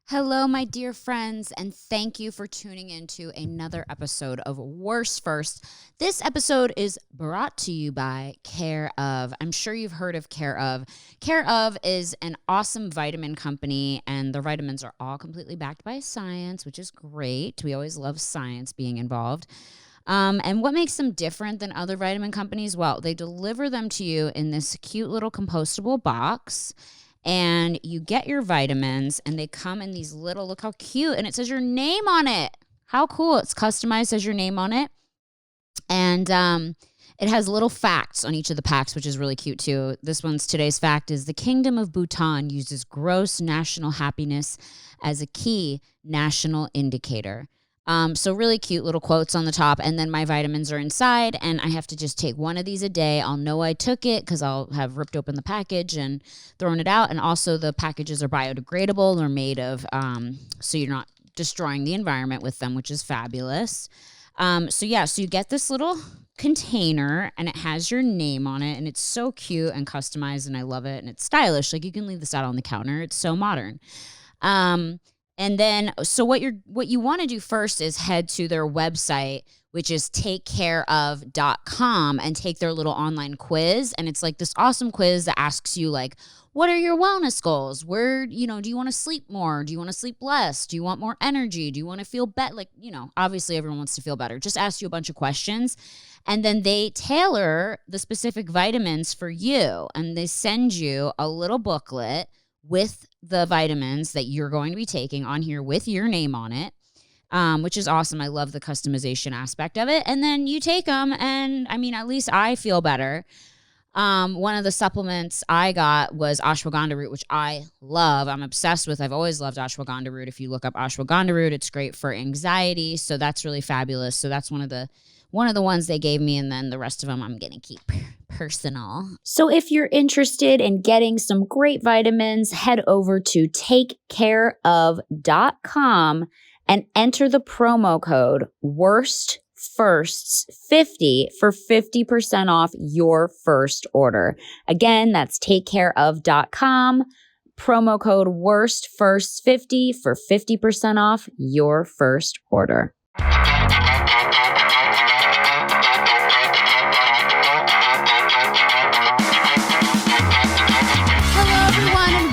Hello, my dear friends, and thank you for tuning in to another episode of Worst First. This episode is brought to you by Care Of. I'm sure you've heard of Care Of. Care Of is an awesome vitamin company, and their vitamins are all completely backed by science, which is great. We always love science being involved. And what makes them different than other vitamin companies? Well, they deliver them to you in this cute little compostable box. And you get your vitamins, and they come in these little, look how cute, and it says your name on it. How cool. It's customized, says your name on it. And it has little facts on each of the packs, which is really cute too. Today's fact is the Kingdom of Bhutan uses gross national happiness as a key national indicator. So really cute little quotes on the top, and then my vitamins are inside, and I have to just take one of these a day. I'll know I took it because I'll have ripped open the package and thrown it out, and also the packages are biodegradable. They're made of, so you're not destroying the environment with them, which is fabulous. So you get this little container, and it has your name on it, and it's so cute and customized, and I love it, and it's stylish. Like, you can leave this out on the counter. It's so modern. And then, so what you want to do first is head to their website, which is takecareof.com, and take their little online quiz. And it's like this awesome quiz that asks you, like, what are your wellness goals? Where, do you want to sleep more? Do you want to sleep less? Do you want more energy? Do you want to feel better? Like, obviously everyone wants to feel better. Just ask you a bunch of questions. And then they tailor the specific vitamins for you. And they send you a little booklet with the vitamins that you're going to be taking on here with your name on it, which is awesome. I love the customization aspect of it. And then you take them, and at least I feel better. One of the supplements I got was ashwagandha root, which I love. I'm obsessed with. I've always loved ashwagandha root. If you look up ashwagandha root, it's great for anxiety. So that's really fabulous. So that's one of the ones they gave me, and then the rest of them I'm going to keep personal. So if you're interested in getting some great vitamins, head over to takecareof.com and enter the promo code WORSTFIRSTS50 for 50% off your first order. Again, that's takecareof.com, promo code WORSTFIRSTS50 for 50% off your first order.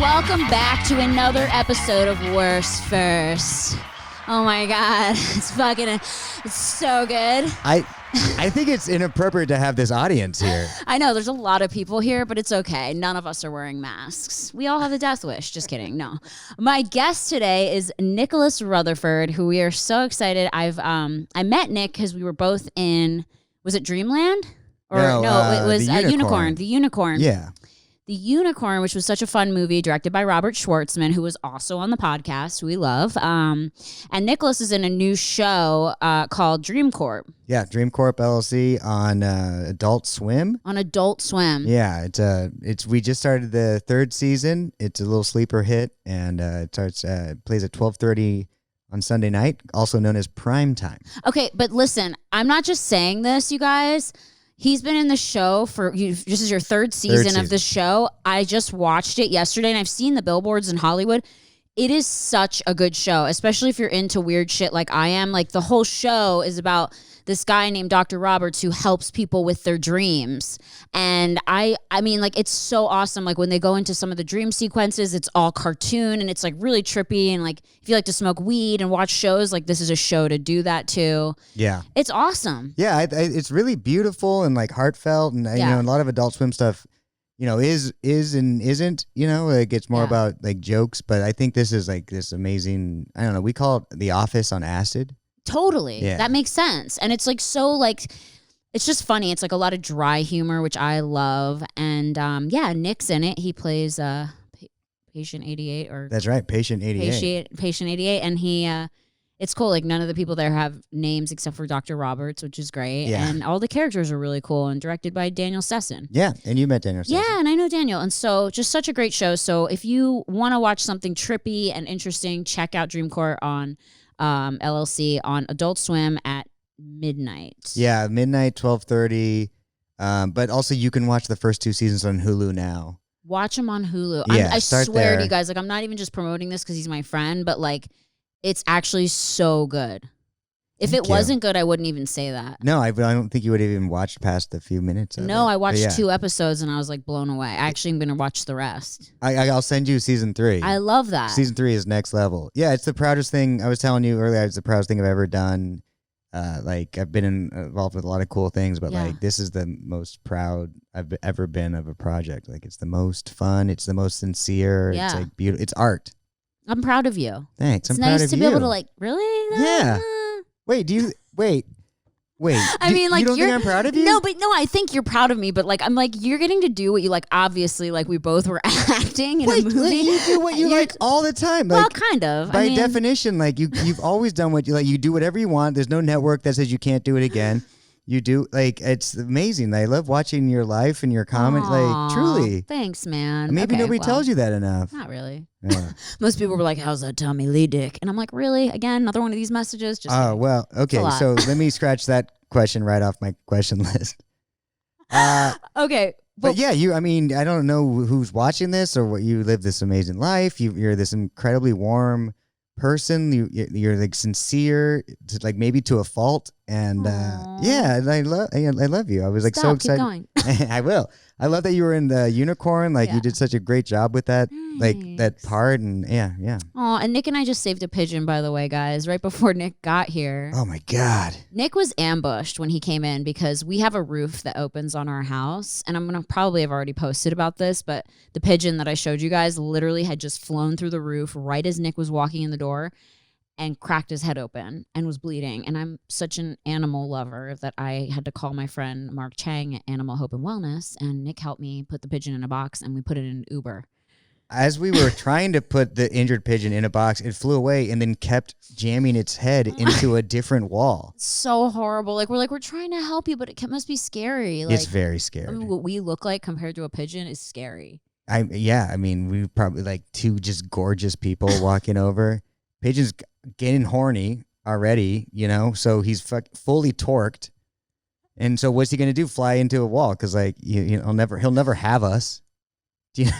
Welcome back to another episode of Worst First. Oh my God, it's so good. I think it's inappropriate to have this audience here. I know, there's a lot of people here, but it's okay. None of us are wearing masks. We all have a death wish. Just kidding. No. My guest today is Nicholas Rutherford, who we are so excited. I met Nick because we were both in, was it Dreamland? Or no, it was Unicorn. The Unicorn. Yeah. The Unicorn, which was such a fun movie, directed by Robert Schwartzman, who was also on the podcast, who we love. And Nicholas is in a new show called Dream Corp. Yeah, Dream Corp LLC on Adult Swim. On Adult Swim. Yeah, we just started the third season. It's a little sleeper hit, and it plays at 12:30 on Sunday night, also known as prime time. Okay, but listen, I'm not just saying this, you guys. He's been in the show this is your third season of the show. I just watched it yesterday, and I've seen the billboards in Hollywood. It is such a good show, especially if you're into weird shit like I am. Like, the whole show is about this guy named Dr. Roberts who helps people with their dreams. And it's so awesome. Like, when they go into some of the dream sequences, it's all cartoon, and it's like really trippy. And like, if you like to smoke weed and watch shows, like, this is a show to do that too. Yeah. It's awesome. Yeah, it's really beautiful and like heartfelt, and a lot of Adult Swim stuff, is and isn't, like, it's more about like jokes, but I think this is like this amazing, I don't know, we call it The Office on acid. Totally. Yeah. That makes sense. And it's like so like, it's just funny. It's like a lot of dry humor, which I love. And Nick's in it. He plays Patient 88 or That's right, Patient 88. Patient 88. And he it's cool. Like, none of the people there have names except for Dr. Roberts, which is great. Yeah. And all the characters are really cool, and directed by Daniel Sesson. Yeah, and you met Daniel Sesson. Yeah, and I know Daniel. And so just such a great show. So if you want to watch something trippy and interesting, check out Dream Corp on LLC on Adult Swim at midnight. Yeah, midnight, 12:30. But also you can watch the first two seasons on Hulu now. Watch him on Hulu. Yeah, I start swear there. to you guys, like I'm not even just promoting this because he's my friend, but like it's actually so good. If Thank it you. wasn't good, I wouldn't even say that. No, I don't think you would have even watched past a few minutes of it. No, I watched 2 episodes and I was like blown away. I actually am going to watch the rest. I'll send you season 3. I love that. Season 3 is next level. Yeah, it's the proudest thing. I was telling you earlier, it's the proudest thing I've ever done. Like I've been involved with a lot of cool things, but like this is the most proud I've ever been of a project. Like it's the most fun. It's the most sincere. Yeah. It's like beautiful. It's art. I'm proud of you. Thanks. It's I'm proud nice of to you. be able to like, really? Yeah. Wait, do you, wait. I mean, like, you don't think I'm proud of you? No, I think you're proud of me. But like, I'm like, you're getting to do what you like. Obviously, like we both were acting in a movie. You do what you like all the time. Like, well, kind of. By definition, like you've always done what you like. You do whatever you want. There's no network that says you can't do it again. You do, like, it's amazing. I love watching your life and your comments. Like, truly. Thanks, man. Maybe nobody tells you that enough. Not really. Yeah. Most people were like, how's that Tommy Lee dick? And I'm like, really? Again, another one of these messages? Just oh, well, okay. So let me scratch that question right off my question list. Okay. But yeah, I mean, I don't know who's watching this or what. You live this amazing life. You're this incredibly warm person. You're like sincere, to, like maybe to a fault. And yeah, I love you. I was like so excited. Keep going. I will. I love that you were in the unicorn. Like you did such a great job with that, like that part. And yeah. Oh, and Nick and I just saved a pigeon, by the way, guys, right before Nick got here. Oh my God. Nick was ambushed when he came in because we have a roof that opens on our house. And I'm going to probably have already posted about this, but the pigeon that I showed you guys literally had just flown through the roof right as Nick was walking in the door and cracked his head open and was bleeding. And I'm such an animal lover that I had to call my friend Mark Chang at Animal Hope and Wellness, and Nick helped me put the pigeon in a box, and we put it in an Uber. As we were trying to put the injured pigeon in a box, it flew away and then kept jamming its head into a different wall. It's so horrible. Like we're trying to help you, but it must be scary. Like, it's very scary. I mean, what we look like compared to a pigeon is scary. I mean, we probably like 2 just gorgeous people walking over. Pigeon's getting horny already, so he's fully torqued. And so what's he going to do? Fly into a wall? Because like, he'll never have us. He's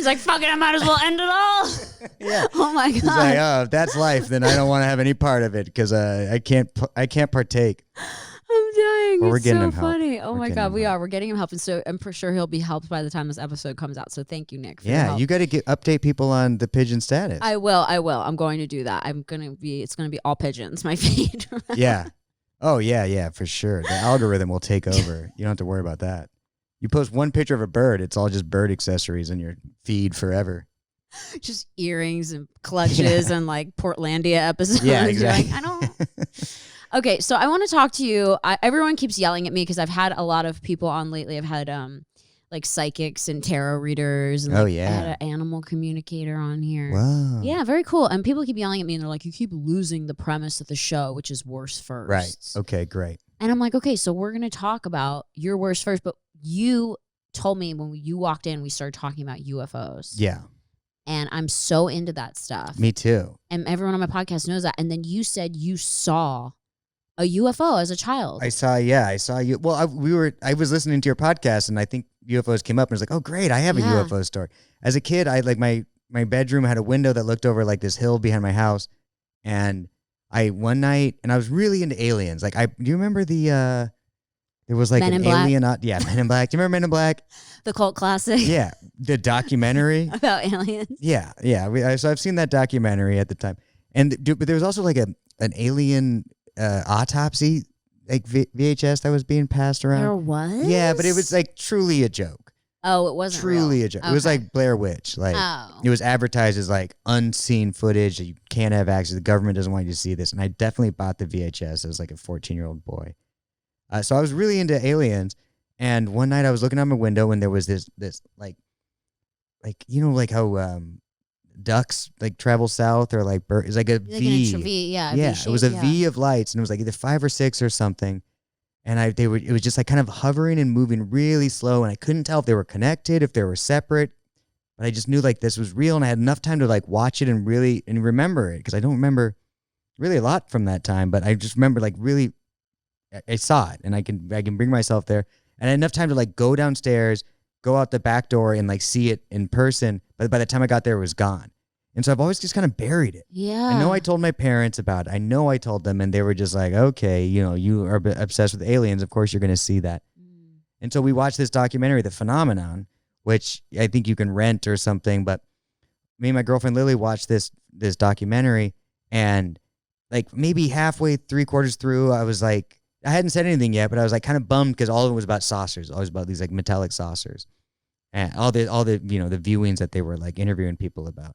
like, fuck it, I might as well end it all. Yeah. Oh my God. He's like, oh, if that's life, then I don't want to have any part of it because I can't partake. I'm dying. Well, we're it's getting so him help. funny. Oh my God, We're we're getting him help, and so I'm for sure he'll be helped by the time this episode comes out. So thank you, Nick. For your yeah, help. you got to update people on the pigeon status. I will. I'm going to do that. It's gonna be all pigeons. My feed. Yeah. Oh yeah, for sure. The algorithm will take over. You don't have to worry about that. You post one picture of a bird, it's all just bird accessories in your feed forever. Just earrings and clutches and like Portlandia episodes. Yeah, exactly. Like, I don't. Okay, so I want to talk to you. Everyone keeps yelling at me because I've had a lot of people on lately. I've had like psychics and tarot readers. And I had an animal communicator on here. Wow. Yeah, very cool. And people keep yelling at me and they're like, you keep losing the premise of the show, which is worst first. Right. Okay, great. And I'm like, okay, so we're going to talk about your worst first. But you told me when you walked in, we started talking about UFOs. Yeah. And I'm so into that stuff. Me too. And everyone on my podcast knows that. And then you said you saw a UFO as a child. I saw you. Well, I was listening to your podcast and I think UFOs came up and I was like, oh great, I have a UFO story. As a kid, I like my bedroom had a window that looked over like this hill behind my house. And one night, and I was really into aliens. Like do you remember there was like Men an in Black? alien, Men in Black. Do you remember Men in Black? The cult classic. Yeah. The documentary. About aliens. Yeah. So I've seen that documentary at the time. But there was also like an alien autopsy, like VHS that was being passed around. There was? Yeah, but it was like truly a joke. Oh, it wasn't truly real. a joke. Okay. It was like Blair Witch. Like It was advertised as like unseen footage that you can't have access. The government doesn't want you to see this. And I definitely bought the VHS as like a 14-year-old boy. So I was really into aliens. And one night I was looking out my window and there was this like like how ducks like travel south or like birds. It's like a V. Yeah, it was a V of lights and it was like either 5 or 6 or something. And it was just like kind of hovering and moving really slow. And I couldn't tell if they were connected, if they were separate. But I just knew like this was real and I had enough time to like watch it and really remember it. Because I don't remember really a lot from that time. But I just remember like really, I saw it and I can bring myself there. And I had enough time to like go downstairs, go out the back door and like see it in person. But by the time I got there, it was gone. And so I've always just kind of buried it. Yeah. I know I told my parents about it. I know I told them, and they were just like, okay, you are obsessed with aliens. Of course you're going to see that. And so we watched this documentary, The Phenomenon, which I think you can rent or something. But me and my girlfriend Lily watched this documentary, and like maybe halfway, 3/4 through, I was like, I hadn't said anything yet, but I was like kind of bummed because all of it was about saucers. Always about these like metallic saucers, and all the the viewings that they were like interviewing people about.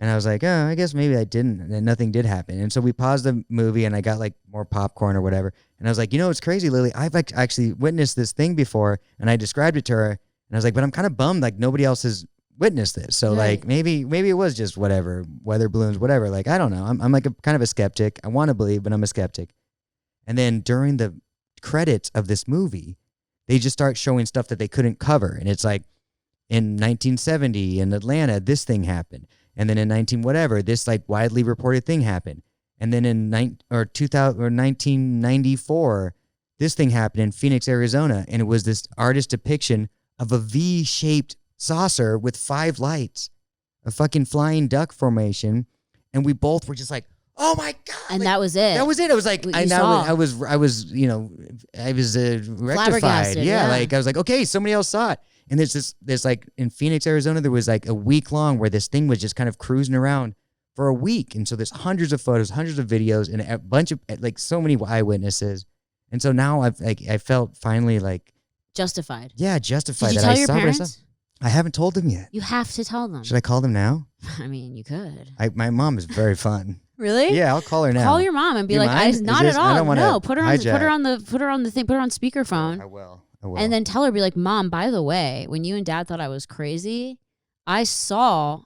And I was like, oh, I guess maybe I didn't, and then nothing did happen. And so we paused the movie, and I got like more popcorn or whatever. And I was like, it's crazy, Lily. I've actually witnessed this thing before, and I described it to her. And I was like, but I'm kind of bummed, like nobody else has witnessed this. So like maybe it was just whatever, weather balloons, whatever. Like I don't know. I'm like kind of a skeptic. I want to believe, but I'm a skeptic. And then during the credits of this movie, they just start showing stuff that they couldn't cover, and it's like in 1970 in Atlanta, this thing happened. And then in 19 this like widely reported thing happened. And then in 1994, this thing happened in Phoenix, Arizona. And it was this artist depiction of a V-shaped saucer with 5 lights, a fucking flying duck formation. And we both were just like, oh my God. And like, that was it. That was it. I was like, I was rectified. Yeah. Like I was like, okay, somebody else saw it. And there's like in Phoenix, Arizona, there was like a week long where this thing was just kind of cruising around for a week. And so there's hundreds of photos, hundreds of videos, and a bunch of like so many eyewitnesses. And so now I felt finally like justified. Yeah, justified. Did you that tell I your saw parents? I haven't told them yet. You have to tell them. Should I call them now? I mean, you could. My mom is very fun. Really? Yeah, I'll call her now. Call your mom and be like, not at all. I don't no, put her on the speakerphone. I will. And then tell her, be like, Mom, by the way, when you and Dad thought I was crazy, I saw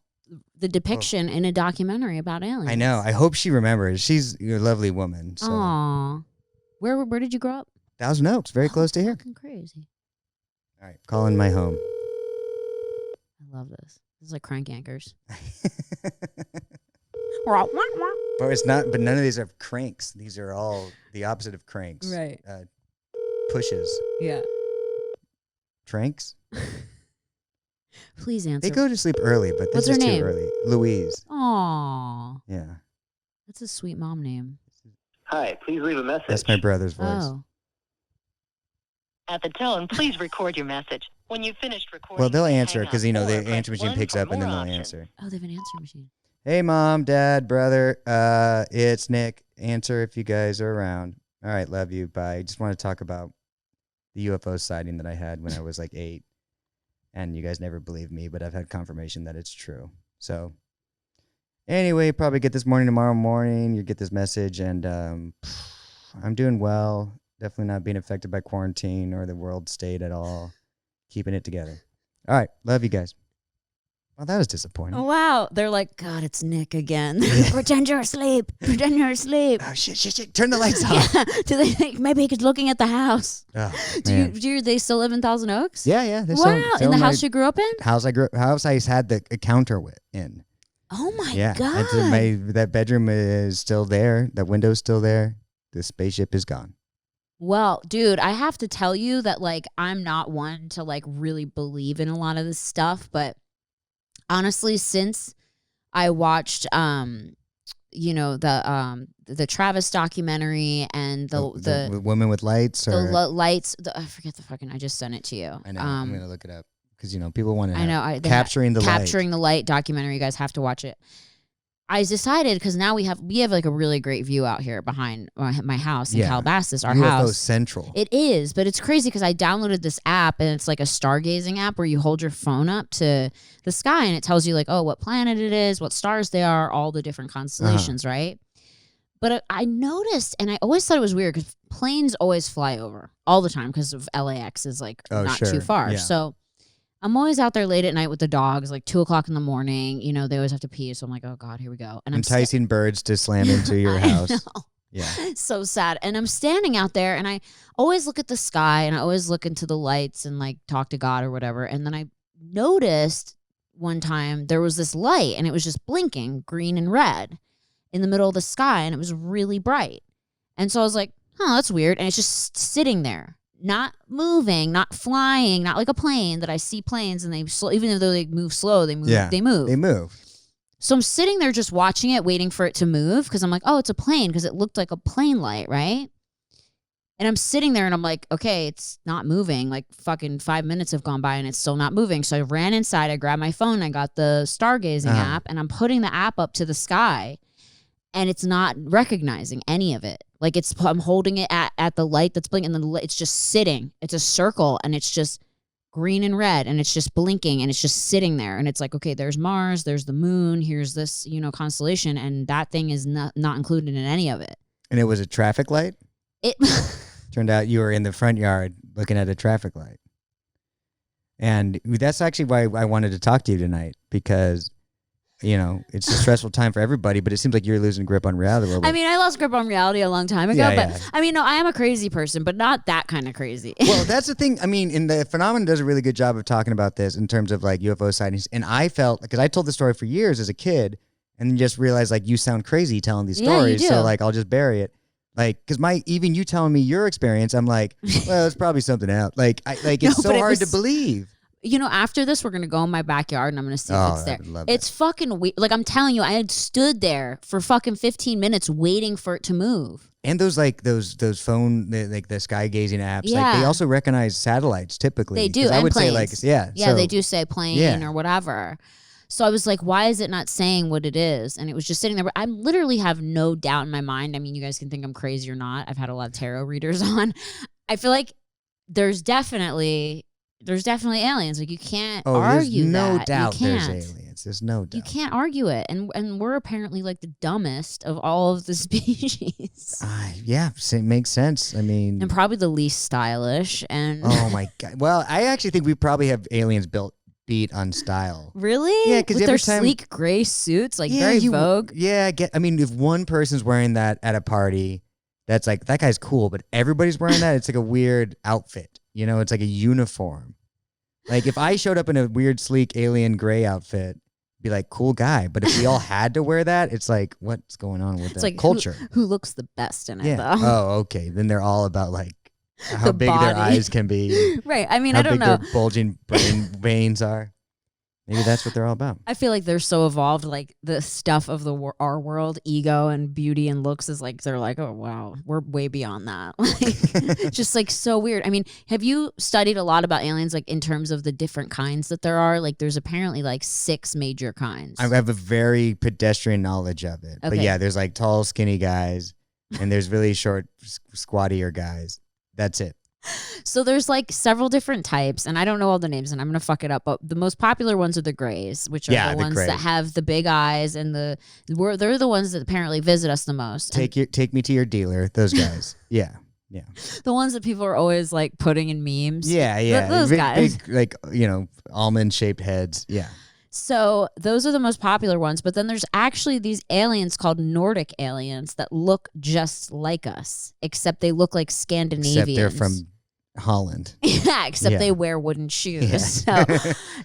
the depiction in a documentary about aliens. I know. I hope she remembers. She's a lovely woman. So. Aw. Where did you grow up? Thousand Oaks, very close to here. Fucking crazy. All right, calling my home. I love this. This is like crank anchors. But it's not. But none of these are cranks. These are all the opposite of cranks. Right. Pushes. Yeah. Tranks. Please answer. They go to sleep early, but this is too early. Louise. Aw. Yeah. That's a sweet mom name. Hi, please leave a message. That's my brother's voice. Oh. At the tone, please record your message. When you've finished recording, well, they'll answer hang because up the or answer press machine 1 picks for up and then more they'll options. answer. Oh, they have an answer machine. Hey, Mom, Dad, brother. It's Nick. Answer if you guys are around. All right, love you. Bye. Just want to talk about the UFO sighting that I had when I was like 8. And you guys never believed me, but I've had confirmation that it's true. So anyway, probably get this tomorrow morning. You get this message, and I'm doing well. Definitely not being affected by quarantine or the world state at all. Keeping it together. All right. Love you guys. Well, that was disappointing. Oh, wow. They're like, God, it's Nick again. Pretend you're asleep. Pretend you're asleep. Oh, shit. Turn the lights off. Yeah. Do they think maybe he's looking at the house? Oh, do they still live in Thousand Oaks? Yeah. Wow. In the house you grew up in? House I had the counter in. Oh, my God. That bedroom is still there. That window's still there. The spaceship is gone. Well, dude, I have to tell you that, like, I'm not one to, like, really believe in a lot of this stuff, but honestly, since I watched, the Travis documentary and the woman with lights, or lights. I forget the fucking. I just sent it to you. I know. I'm gonna look it up because people want to. I know. Capturing the light documentary. You guys have to watch it. I decided because now we have like a really great view out here behind my house in Calabasas, our UFO house. Central. It is, but it's crazy because I downloaded this app and it's like a stargazing app where you hold your phone up to the sky and it tells you like, oh, what planet it is, what stars they are, all the different constellations, right? But I noticed, and I always thought it was weird because planes always fly over all the time because of LAX is like not too far. Yeah. So I'm always out there late at night with the dogs, like 2:00 in the morning. They always have to pee. So I'm like, oh God, here we go. And enticing birds to slam into your house. Yeah. So sad. And I'm standing out there and I always look at the sky and I always look into the lights and like talk to God or whatever. And then I noticed one time there was this light and it was just blinking green and red in the middle of the sky and it was really bright. And so I was like, that's weird. And it's just sitting there. not moving, not flying, not like a plane that I see planes and even though they move slow, they move. Yeah, they move. They move. So I'm sitting there just watching it, waiting for it to move because I'm like, oh, it's a plane because it looked like a plane light, right? And I'm sitting there and I'm like, okay, it's not moving. Like fucking 5 minutes have gone by and it's still not moving. So I ran inside, I grabbed my phone, I got the stargazing app, and I'm putting the app up to the sky and it's not recognizing any of it. Like I'm holding it at the light that's blinking and it's just sitting. It's a circle and it's just green and red and it's just blinking and it's just sitting there. And it's like, okay, there's Mars, there's the moon, here's this, constellation. And that thing is not included in any of it. And it was a traffic light? It turned out you were in the front yard looking at a traffic light. And that's actually why I wanted to talk to you tonight because, it's a stressful time for everybody, but it seems like you're losing grip on reality a little bit. I mean, I lost grip on reality a long time ago, but I mean, no, I am a crazy person, but not that kind of crazy. Well, that's the thing. I mean, and the Phenomenon does a really good job of talking about this in terms of like UFO sightings. And I felt, because I told the story for years as a kid and then just realized like you sound crazy telling these stories. You do. So like, I'll just bury it. Like, because even you telling me your experience, I'm like, well, it's probably something else. Like, it's so hard to believe. After this, we're going to go in my backyard and I'm going to see if it's there. It's fucking weird. Like, I'm telling you, I had stood there for fucking 15 minutes waiting for it to move. And those phone, like the sky gazing apps, like they also recognize satellites typically. They do. I would planes. say so, they do say plane or whatever. So I was like, why is it not saying what it is? And it was just sitting there. But I literally have no doubt in my mind. I mean, you guys can think I'm crazy or not. I've had a lot of tarot readers on. I feel like there's definitely aliens. Like, you can't argue that. There's no doubt there's aliens. There's no doubt. You can't argue it. And we're apparently like the dumbest of all of the species. It makes sense. I mean. And probably the least stylish. And oh my God. Well, I actually think we probably have aliens beat on style. Really? Yeah, because with their sleek gray suits, like very Vogue. Yeah, I mean, if one person's wearing that at a party, that's like, that guy's cool, but everybody's wearing that, it's like a weird outfit. It's like a uniform. Like if I showed up in a weird, sleek alien gray outfit, be like, cool guy. But if we all had to wear that, it's like, what's going on with that culture? Who looks the best in it, though? Oh, okay. Then they're all about like how big their eyes can be. Right. I mean, I don't know. How big their bulging brain veins are. Maybe that's what they're all about. I feel like they're so evolved. Like the stuff of our world, ego and beauty and looks is like, they're like, oh, wow, we're way beyond that. Like, just like so weird. I mean, have you studied a lot about aliens, like in terms of the different kinds that there are? Like there's apparently like 6 major kinds. I have a very pedestrian knowledge of it. Okay. But yeah, there's like tall, skinny guys and there's really short, squattier guys. That's it. So there's like several different types, and I don't know all the names, and I'm gonna fuck it up. But the most popular ones are the grays, which are the ones that have the big eyes, and they're the ones that apparently visit us the most. Take me to your dealer. Those guys. Yeah. The ones that people are always like putting in memes. Yeah. Those guys, big, like almond shaped heads. Yeah. So those are the most popular ones, but then there's actually these aliens called Nordic aliens that look just like us, except they look like Scandinavians. Except they're from Holland. Except they wear wooden shoes. Yeah. So,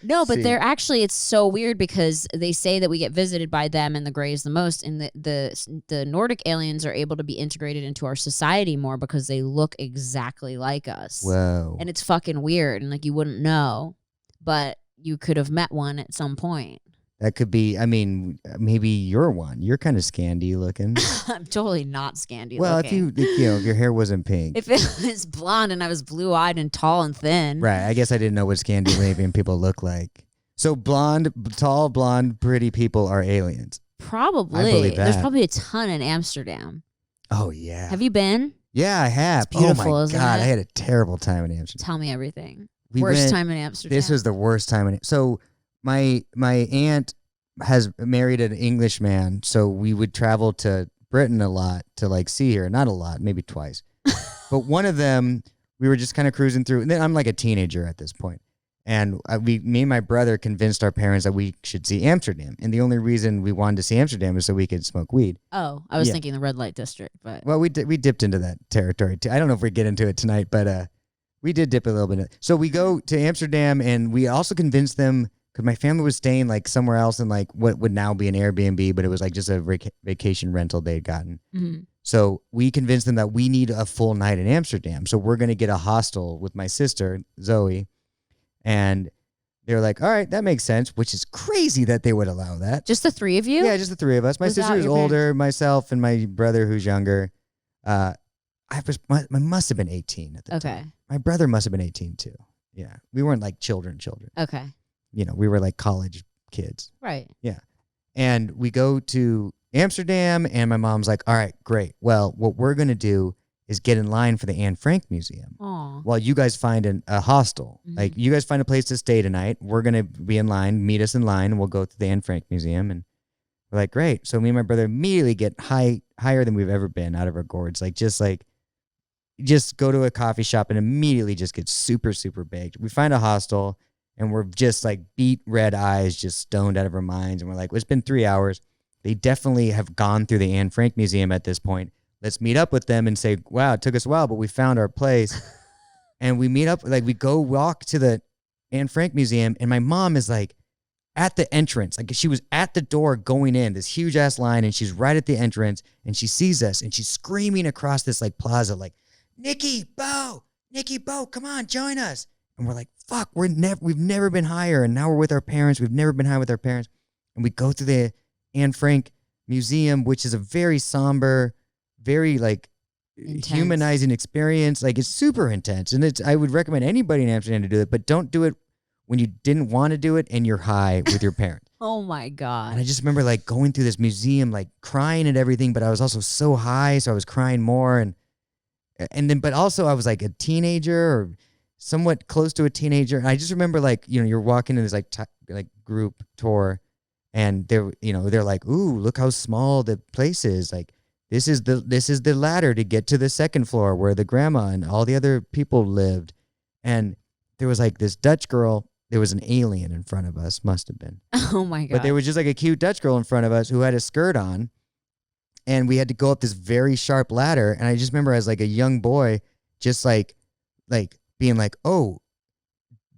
no, but they're actually, it's so weird because they say that we get visited by them and the Greys the most, and the Nordic aliens are able to be integrated into our society more because they look exactly like us. Whoa. And it's fucking weird, and like you wouldn't know, but you could have met one at some point. That could be, I mean, maybe you're one. You're kind of Scandi looking. I'm totally not Scandi well, looking. if your hair wasn't pink. If it was blonde and I was blue-eyed and tall and thin. Right. I guess I didn't know what Scandinavian people look like. So tall, blonde, pretty people are aliens. Probably. I believe that. There's probably a ton in Amsterdam. Oh, yeah. Have you been? Yeah, I have. It's beautiful, oh, my isn't God. it? I had a terrible time in Amsterdam. Tell me everything. Worst time in Amsterdam. This was the worst time. So my aunt has married an English man, so we would travel to Britain a lot to like see her. Not a lot, maybe twice. But one of them, we were just kind of cruising through. And then I'm like a teenager at this point. And me and my brother convinced our parents that we should see Amsterdam. And the only reason we wanted to see Amsterdam is so we could smoke weed. Oh, I was thinking the red light district. But well, we dipped into that territory too. I don't know if we get into it tonight, but we did dip a little bit. So we go to Amsterdam, and we also convinced them, because my family was staying like somewhere else in like what would now be an Airbnb, but it was like just a vacation rental they'd gotten. Mm-hmm. So we convinced them that we need a full night in Amsterdam. So we're going to get a hostel with my sister, Zoe. And they were like, all right, that makes sense, which is crazy that they would allow that. Just the three of you? Yeah, just the three of us. My Without sister is your older, myself, and my brother who's younger. I must have been 18 at the time. My brother must have been 18 too. Yeah. We weren't like children. Okay. You know, we were like college kids. Right. Yeah. And we go to Amsterdam, and my mom's like, all right, great. Well, what we're going to do is get in line for the Anne Frank Museum. Aww. While you guys find a hostel. Mm-hmm. Like, you guys find a place to stay tonight. We're going to be in line, meet us in line, and we'll go to the Anne Frank Museum. And we're like, great. So me and my brother immediately get higher than we've ever been out of our gourds. Just go to a coffee shop and immediately just get super, super baked. We find a hostel, and we're just like beat red eyes, just stoned out of our minds. And we're like, well, it's been 3 hours. They definitely have gone through the Anne Frank Museum at this point. Let's meet up with them and say, wow, it took us a while, but we found our place. And we meet up, like we go walk to the Anne Frank Museum, and my mom is like at the entrance. Like she was at the door going in, this huge ass line, and she's right at the entrance, and she sees us, and she's screaming across this like plaza, like, Nikki, Bo, come on, join us. And we're like, fuck, we've never been higher, and now we're with our parents. We've never been high with our parents. And we go to the Anne Frank Museum, which is a very somber, very like intense, humanizing experience. Like it's super intense, and I would recommend anybody in Amsterdam to do it, but don't do it when you didn't want to do it and you're high with your parents. Oh my God. And I just remember like going through this museum, like crying at everything, but I was also so high, so I was crying more, and then but also I was like a teenager or somewhat close to a teenager. And I just remember like, you know, you're walking in this like group tour, and they're like, ooh, look how small the place is. Like this is the ladder to get to the second floor where the grandma and all the other people lived. And there was like this Dutch girl. There was an alien in front of us, must have been. Oh my God. But there was just like a cute Dutch girl in front of us who had a skirt on, and we had to go up this very sharp ladder. And I just remember as like a young boy, just like being like, oh,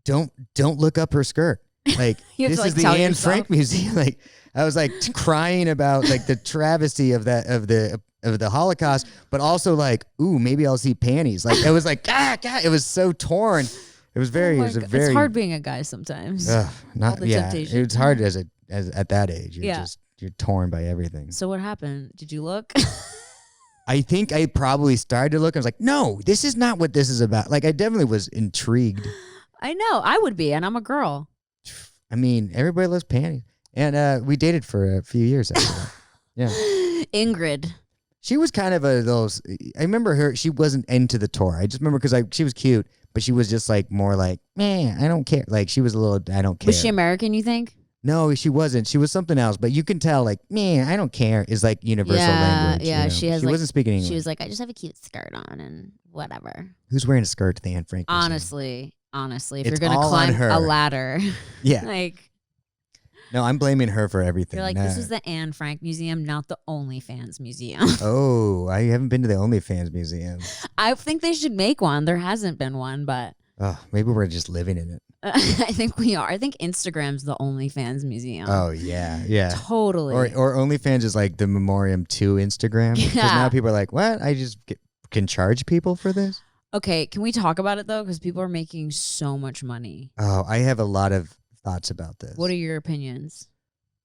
don't look up her skirt. Like this is the Anne Frank Museum. Like I was like crying about like the travesty of the Holocaust, but also like, ooh, maybe I'll see panties. Like it was like, God, it was so torn. It was very, it's hard being a guy sometimes. Temptation. It's hard as at that age. You're torn by everything. So what happened? Did you look? I think I probably started to look. I was like, no, this is not what this is about. Like I definitely was intrigued. I know, I would be, and I'm a girl. I mean, everybody loves panties. And we dated for a few years after that. Yeah. Ingrid. She was kind of those. I remember her. She wasn't into the tour. I just remember because she was cute, but she was just like more like, man, I don't care. Like she was a little, I don't care. Was she American, you think? No, she wasn't. She was something else. But you can tell, like, man, I don't care is like universal language. Yeah, you know? She wasn't speaking English. She was like, I just have a cute skirt on and whatever. Who's wearing a skirt to the Anne Frank Museum? Honestly, if you're gonna climb a ladder, yeah, like. No, I'm blaming her for everything. You're like, this is the Anne Frank Museum, not the OnlyFans Museum. Oh, I haven't been to the OnlyFans Museum. I think they should make one. There hasn't been one, but. Oh, maybe we're just living in it. I think we are. I think Instagram's the OnlyFans Museum. Oh, yeah. Totally. Or OnlyFans is like the memoriam to Instagram. Because now people are like, what? I just can charge people for this? Okay, can we talk about it, though? Because people are making so much money. Oh, I have a lot of thoughts about this. What are your opinions?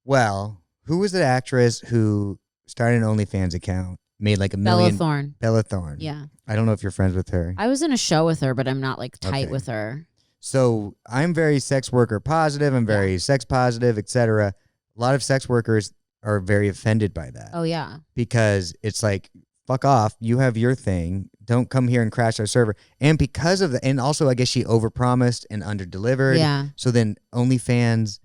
Well, who was the actress who started an OnlyFans account, made like $1 million? Bella Thorne. Yeah. I don't know if you're friends with her. I was in a show with her, but I'm not like tight with her. So I'm very sex worker positive. I'm very sex positive, etc. A lot of sex workers are very offended by that. Oh, yeah. Because it's like, fuck off. You have your thing. Don't come here and crash our server. And because of and also I guess she overpromised and underdelivered. Yeah. So then OnlyFans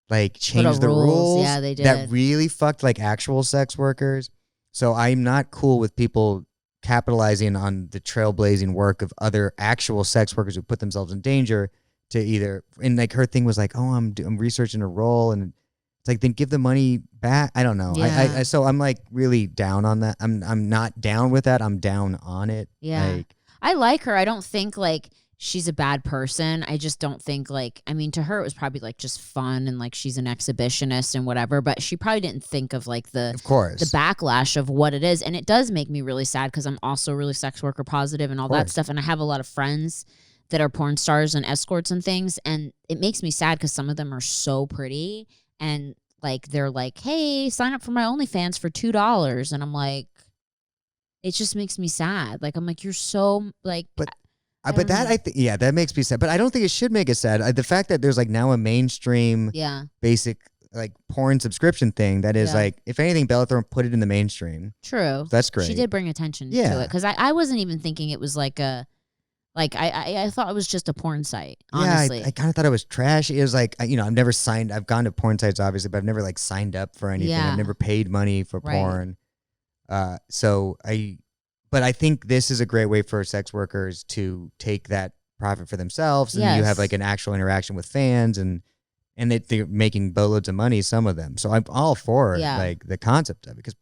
like changed the rules. Yeah, they did. That really fucked like actual sex workers. So I'm not cool with people capitalizing on the trailblazing work of other actual sex workers who put themselves in danger to either, and like her thing was like, oh, I'm researching a role, and it's like, then give the money back. I don't know. Yeah. So I'm like really down on that. I'm not down with that. I'm down on it. Yeah. Like, I like her. I don't think like she's a bad person. I just don't think like, I mean, to her, it was probably like just fun and like she's an exhibitionist and whatever, but she probably didn't think of like the backlash of what it is. And it does make me really sad because I'm also really sex worker positive and all that stuff. And I have a lot of friends that are porn stars and escorts and things. And it makes me sad because some of them are so pretty and like, they're like, hey, sign up for my OnlyFans for $2. And I'm like, it just makes me sad. Like, I'm like, you're so like, But that makes me sad. But I don't think it should make us sad. The fact that there's like now a mainstream, basic like porn subscription thing that is like, if anything, Bellathorne put it in the mainstream. True, that's great. She did bring attention to it because I wasn't even thinking it was like a, like I thought it was just a porn site. Honestly, I kind of thought it was trash. It was like I've never signed. I've gone to porn sites obviously, but I've never like signed up for anything. I've never paid money for porn. But I think this is a great way for sex workers to take that profit for themselves. And you have like an actual interaction with fans and they're making boatloads of money, some of them. So I'm all for like the concept of it because,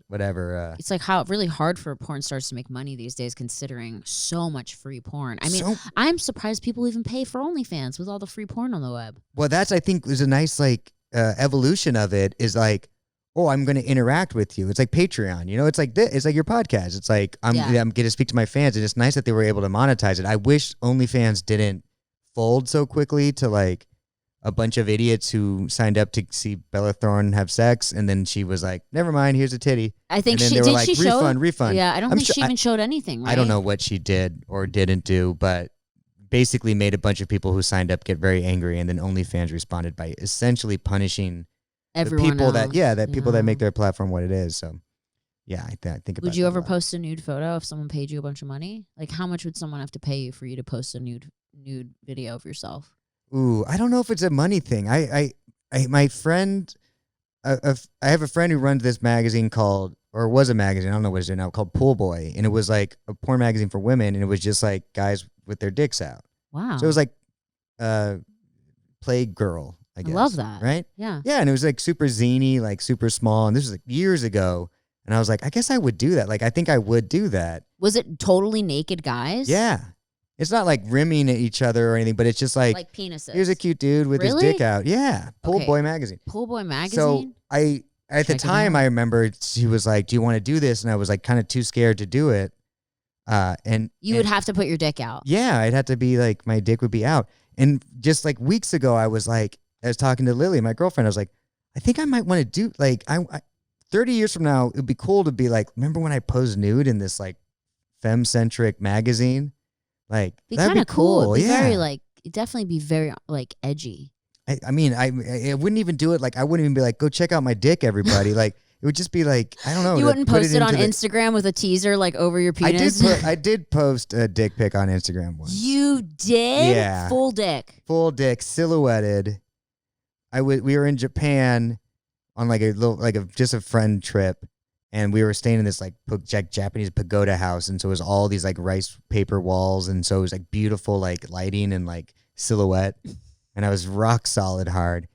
whatever. It's like how really hard for porn stars to make money these days considering so much free porn. I mean, I'm surprised people even pay for OnlyFans with all the free porn on the web. Well, that's, I think, was a nice like evolution of it is like, oh, I'm going to interact with you. It's like Patreon, it's like this. It's like your podcast. It's like I'm going to speak to my fans, and it's nice that they were able to monetize it. I wish OnlyFans didn't fold so quickly to like a bunch of idiots who signed up to see Bella Thorne have sex, and then she was like, "Never mind, here's a titty." I think and she then did. Like, she refund. Yeah, I don't think she even showed anything. Right? I don't know what she did or didn't do, but basically made a bunch of people who signed up get very angry, and then OnlyFans responded by essentially punishing. Everyone people else, people that make their platform what it is. So, I think about. Would you ever post a nude photo if someone paid you a bunch of money? Like, how much would someone have to pay you for you to post a nude video of yourself? Ooh, I don't know if it's a money thing. My friend, I have a friend who runs this magazine called, or was a magazine, I don't know what it's now, called Pool Boy, and it was like a porn magazine for women, and it was just like guys with their dicks out. Wow. So it was like, Plague Girl. I love that. Right? Yeah. Yeah, and it was like super zany, like super small. And this was like years ago. And I was like, I guess I would do that. Like, I think I would do that. Was it totally naked guys? Yeah. It's not like rimming at each other or anything, but it's just like penises. Here's a cute dude with his dick out. Yeah. Pool Boy magazine. Pool Boy magazine? So at the time, I remember she was like, do you want to do this? And I was like kind of too scared to do it. And you would have to put your dick out. Yeah. I'd have to be like, my dick would be out. And just like weeks ago, I was talking to Lily, my girlfriend. I was like, I think I might want to do like, 30 years from now, it'd be cool to be like, remember when I posed nude in this like femme-centric magazine? Like, that'd be cool. It'd be very like, it'd definitely be very like edgy. I mean, I wouldn't even do it. Like, I wouldn't even be like, go check out my dick, everybody. Like, it would just be like, I don't know. You wouldn't post it on Instagram with a teaser like over your penis? I did post a dick pic on Instagram once. You did? Yeah. Full dick, silhouetted. We were in Japan on like just a friend trip, and we were staying in this like Japanese pagoda house, and so it was all these like rice paper walls, and so it was like beautiful like lighting and like silhouette, and I was rock solid hard,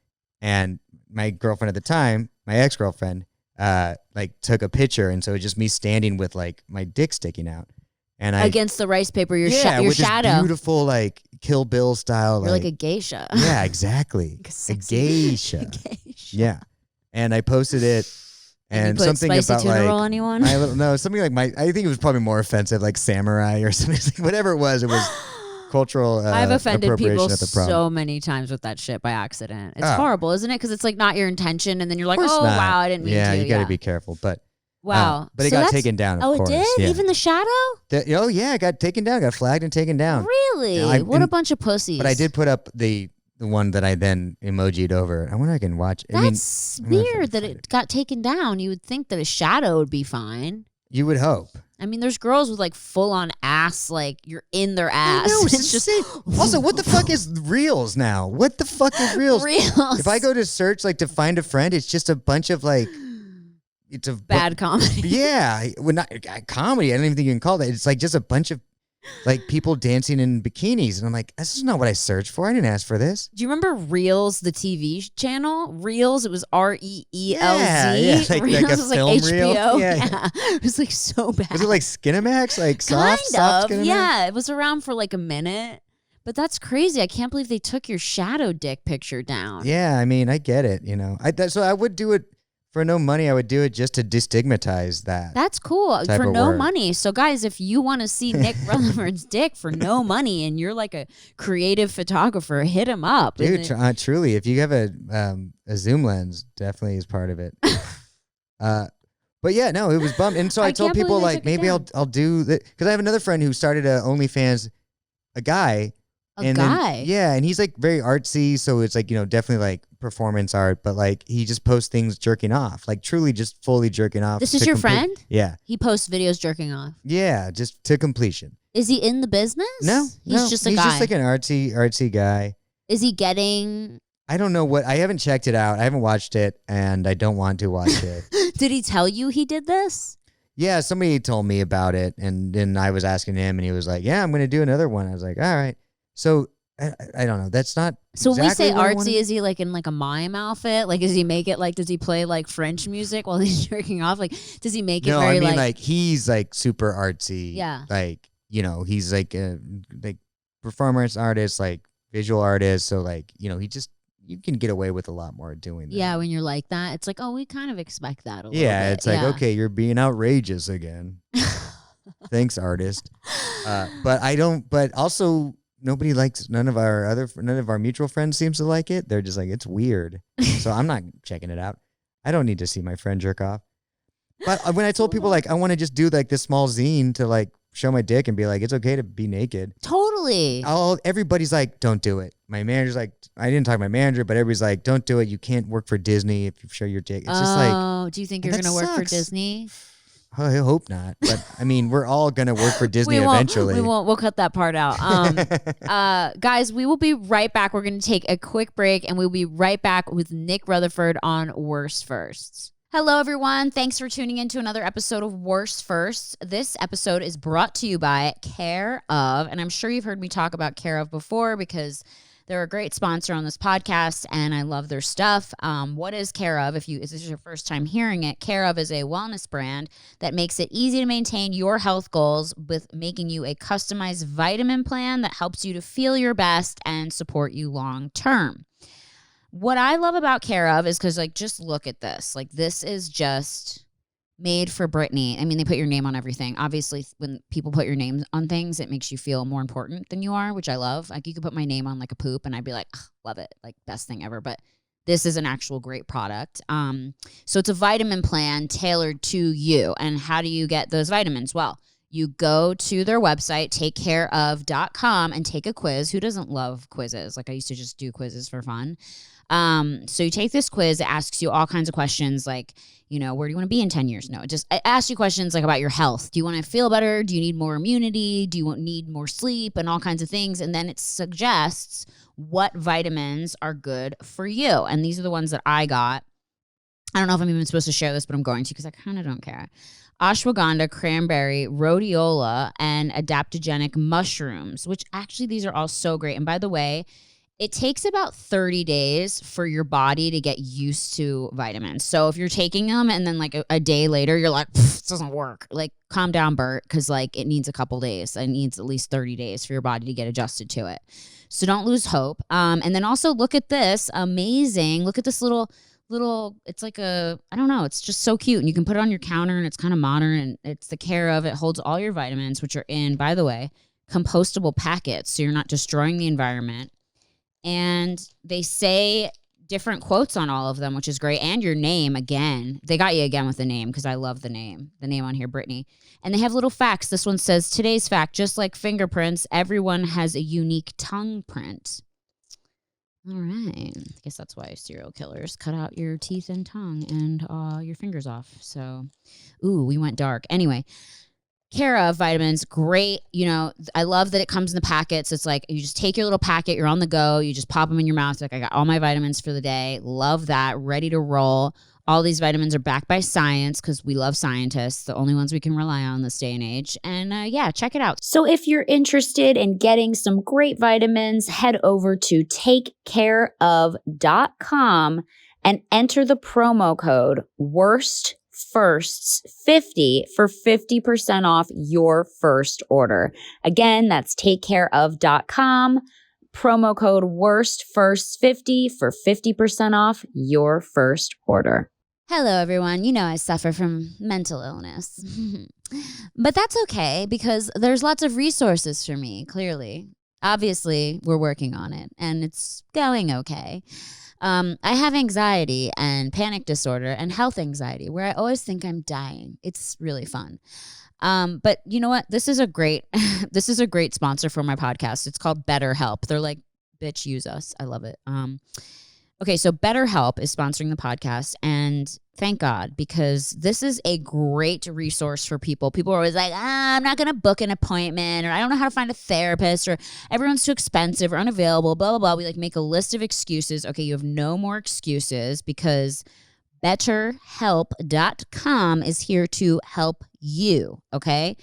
and my girlfriend at the time, my ex-girlfriend, like took a picture, and so it was just me standing with like my dick sticking out. And against the rice paper, your with shadow. This beautiful like Kill Bill style. You're like a geisha. Yeah, exactly. A geisha. Yeah. And I posted it, and something spicy about tuna like roll anyone? something like I think it was probably more offensive, like samurai or something. Whatever it was cultural. I've offended people at the prom. so many times with that shit by accident. It's horrible, isn't it? Because it's like not your intention, and then you're like, oh not. Wow, I didn't mean to. Yeah, you got to be careful, but. Wow. But it got taken down, of course. Oh, it did? Yeah. Even the shadow? It got taken down. Got flagged and taken down. Really? What a bunch of pussies. But I did put up the one that I then emoji'd over. I wonder if I can watch. That's weird that it got taken down. You would think that a shadow would be fine. You would hope. I mean, there's girls with like full on ass, like you're in their ass. I know, it's just also, what the fuck is Reels now? What the fuck is Reels? If I go to search like to find a friend, it's just a bunch of like. It's a bad comedy. Yeah, well, not comedy. I don't even think you can call that. It's like just a bunch of like people dancing in bikinis. And I'm like, this is not what I searched for. I didn't ask for this. Do you remember Reels, the TV channel? Reels, it was REELZ. Yeah, like Reels a was like film HBO. reel. Yeah. It was like so bad. Was it like Skinamax? Like soft Skinamax? Yeah, it was around for like a minute. But that's crazy. I can't believe they took your shadow dick picture down. Yeah, I mean, I get it, So I would do it for no money. I would do it just to destigmatize that. That's cool. Type For of no work. money. So guys, if you want to see Nick Rutherford's dick for no money and you're like a creative photographer, hit him up. Dude, truly, if you have a zoom lens, definitely is part of it. But yeah, no, it was bummed. And so I told people like, maybe I'll do that. Because I have another friend who started a OnlyFans, a guy. And he's like very artsy, so it's like, definitely like performance art, but like he just posts things jerking off, like truly just fully jerking off. This is your friend? Yeah. He posts videos jerking off. Yeah, just to completion. Is he in the business? No. He's just a guy. He's just like an artsy guy. Is he getting... I don't know I haven't checked it out. I haven't watched it and I don't want to watch it. Did he tell you he did this? Yeah, somebody told me about it and then I was asking him and he was like, yeah, I'm going to do another one. I was like, all right. So I don't know. That's not. So exactly when we say artsy, is he like in like a mime outfit? Like, does he make it like? Does he play like French music while he's jerking off? Like, does he make it no, very I mean like he's like super artsy. Yeah. Like he's like a performance artist, like visual artist. So like you can get away with a lot more doing that. Yeah, when you're like that, it's like, oh, we kind of expect that a little bit. Yeah, it's like, okay, you're being outrageous again. Thanks, artist. But also nobody likes, none of our mutual friends seems to like it. They're just like, it's weird. So I'm not checking it out. I don't need to see my friend jerk off. But when I told people like, I want to just do like this small zine to like show my dick and be like, it's okay to be naked. Totally. Everybody's like, don't do it. My manager's like, I didn't talk to my manager, but everybody's like, don't do it. You can't work for Disney if you show your dick. It's just like, do you think you're going to work for Disney? I hope not. But I mean, we're all going to work for Disney eventually. We won't. We'll cut that part out. Guys, we will be right back. We're going to take a quick break and we'll be right back with Nick Rutherford on Worst Firsts. Hello, everyone. Thanks for tuning in to another episode of Worst Firsts. This episode is brought to you by Care of, and I'm sure you've heard me talk about Care of before because they're a great sponsor on this podcast, and I love their stuff. What is Care of? If this is your first time hearing it, Care of is a wellness brand that makes it easy to maintain your health goals with making you a customized vitamin plan that helps you to feel your best and support you long term. What I love about Care of is because, like, just look at this. Like, this is just made for Brittany. I mean, they put your name on everything. Obviously, when people put your name on things, it makes you feel more important than you are, which I love. Like, you could put my name on, like, a poop, and I'd be like, love it. Like, best thing ever. But this is an actual great product. So it's a vitamin plan tailored to you. And how do you get those vitamins? Well, you go to their website, takecareof.com, and take a quiz. Who doesn't love quizzes? Like, I used to just do quizzes for fun. So you take this quiz. It asks you all kinds of questions like, where do you want to be in 10 years? No, it asks you questions like about your health. Do you want to feel better? Do you need more immunity? Do you need more sleep? And all kinds of things. And then it suggests what vitamins are good for you. And these are the ones that I got. I don't know if I'm even supposed to share this, but I'm going to because I kind of don't care. Ashwagandha, cranberry, rhodiola, and adaptogenic mushrooms, which actually these are all so great. And by the way, it takes about 30 days for your body to get used to vitamins. So if you're taking them and then like a day later, you're like, this doesn't work. Like, calm down, Bert, because like it needs a couple days. It needs at least 30 days for your body to get adjusted to it. So don't lose hope. And then also look at this. Amazing. Look at this little, it's like I don't know. It's just so cute. And you can put it on your counter and it's kind of modern and it's the Care of. It holds all your vitamins, which are in, by the way, compostable packets. So you're not destroying the environment. And they say different quotes on all of them, which is great. And your name, again. They got you again with the name because I love the name. The name on here, Brittany. And they have little facts. This one says, today's fact, just like fingerprints, everyone has a unique tongue print. All right. I guess that's why serial killers cut out your teeth and tongue and your fingers off. So, we went dark. Anyway. Care of vitamins, great. I love that it comes in the packets. It's like you just take your little packet, you're on the go, you just pop them in your mouth. Like, I got all my vitamins for the day. Love that. Ready to roll. All these vitamins are backed by science because we love scientists, the only ones we can rely on this day and age. And yeah, check it out. So if you're interested in getting some great vitamins, head over to takecareof.com and enter the promo code WORSTFIRSTS50 for 50% off your first order. Again, that's takecareof.com. Promo code WORSTFIRSTS50 for 50% off your first order. Hello, everyone. You know I suffer from mental illness. But that's okay because there's lots of resources for me, clearly. Obviously, we're working on it, and it's going okay. I have anxiety and panic disorder and health anxiety where I always think I'm dying. It's really fun. But you know what? This is a great sponsor for my podcast. It's called BetterHelp. They're like, bitch, use us. I love it. Okay, so BetterHelp is sponsoring the podcast, and thank God, because this is a great resource for people. People are always like, I'm not going to book an appointment, or I don't know how to find a therapist, or everyone's too expensive or unavailable, blah, blah, blah. We like make a list of excuses. Okay, you have no more excuses because BetterHelp.com is here to help you, okay?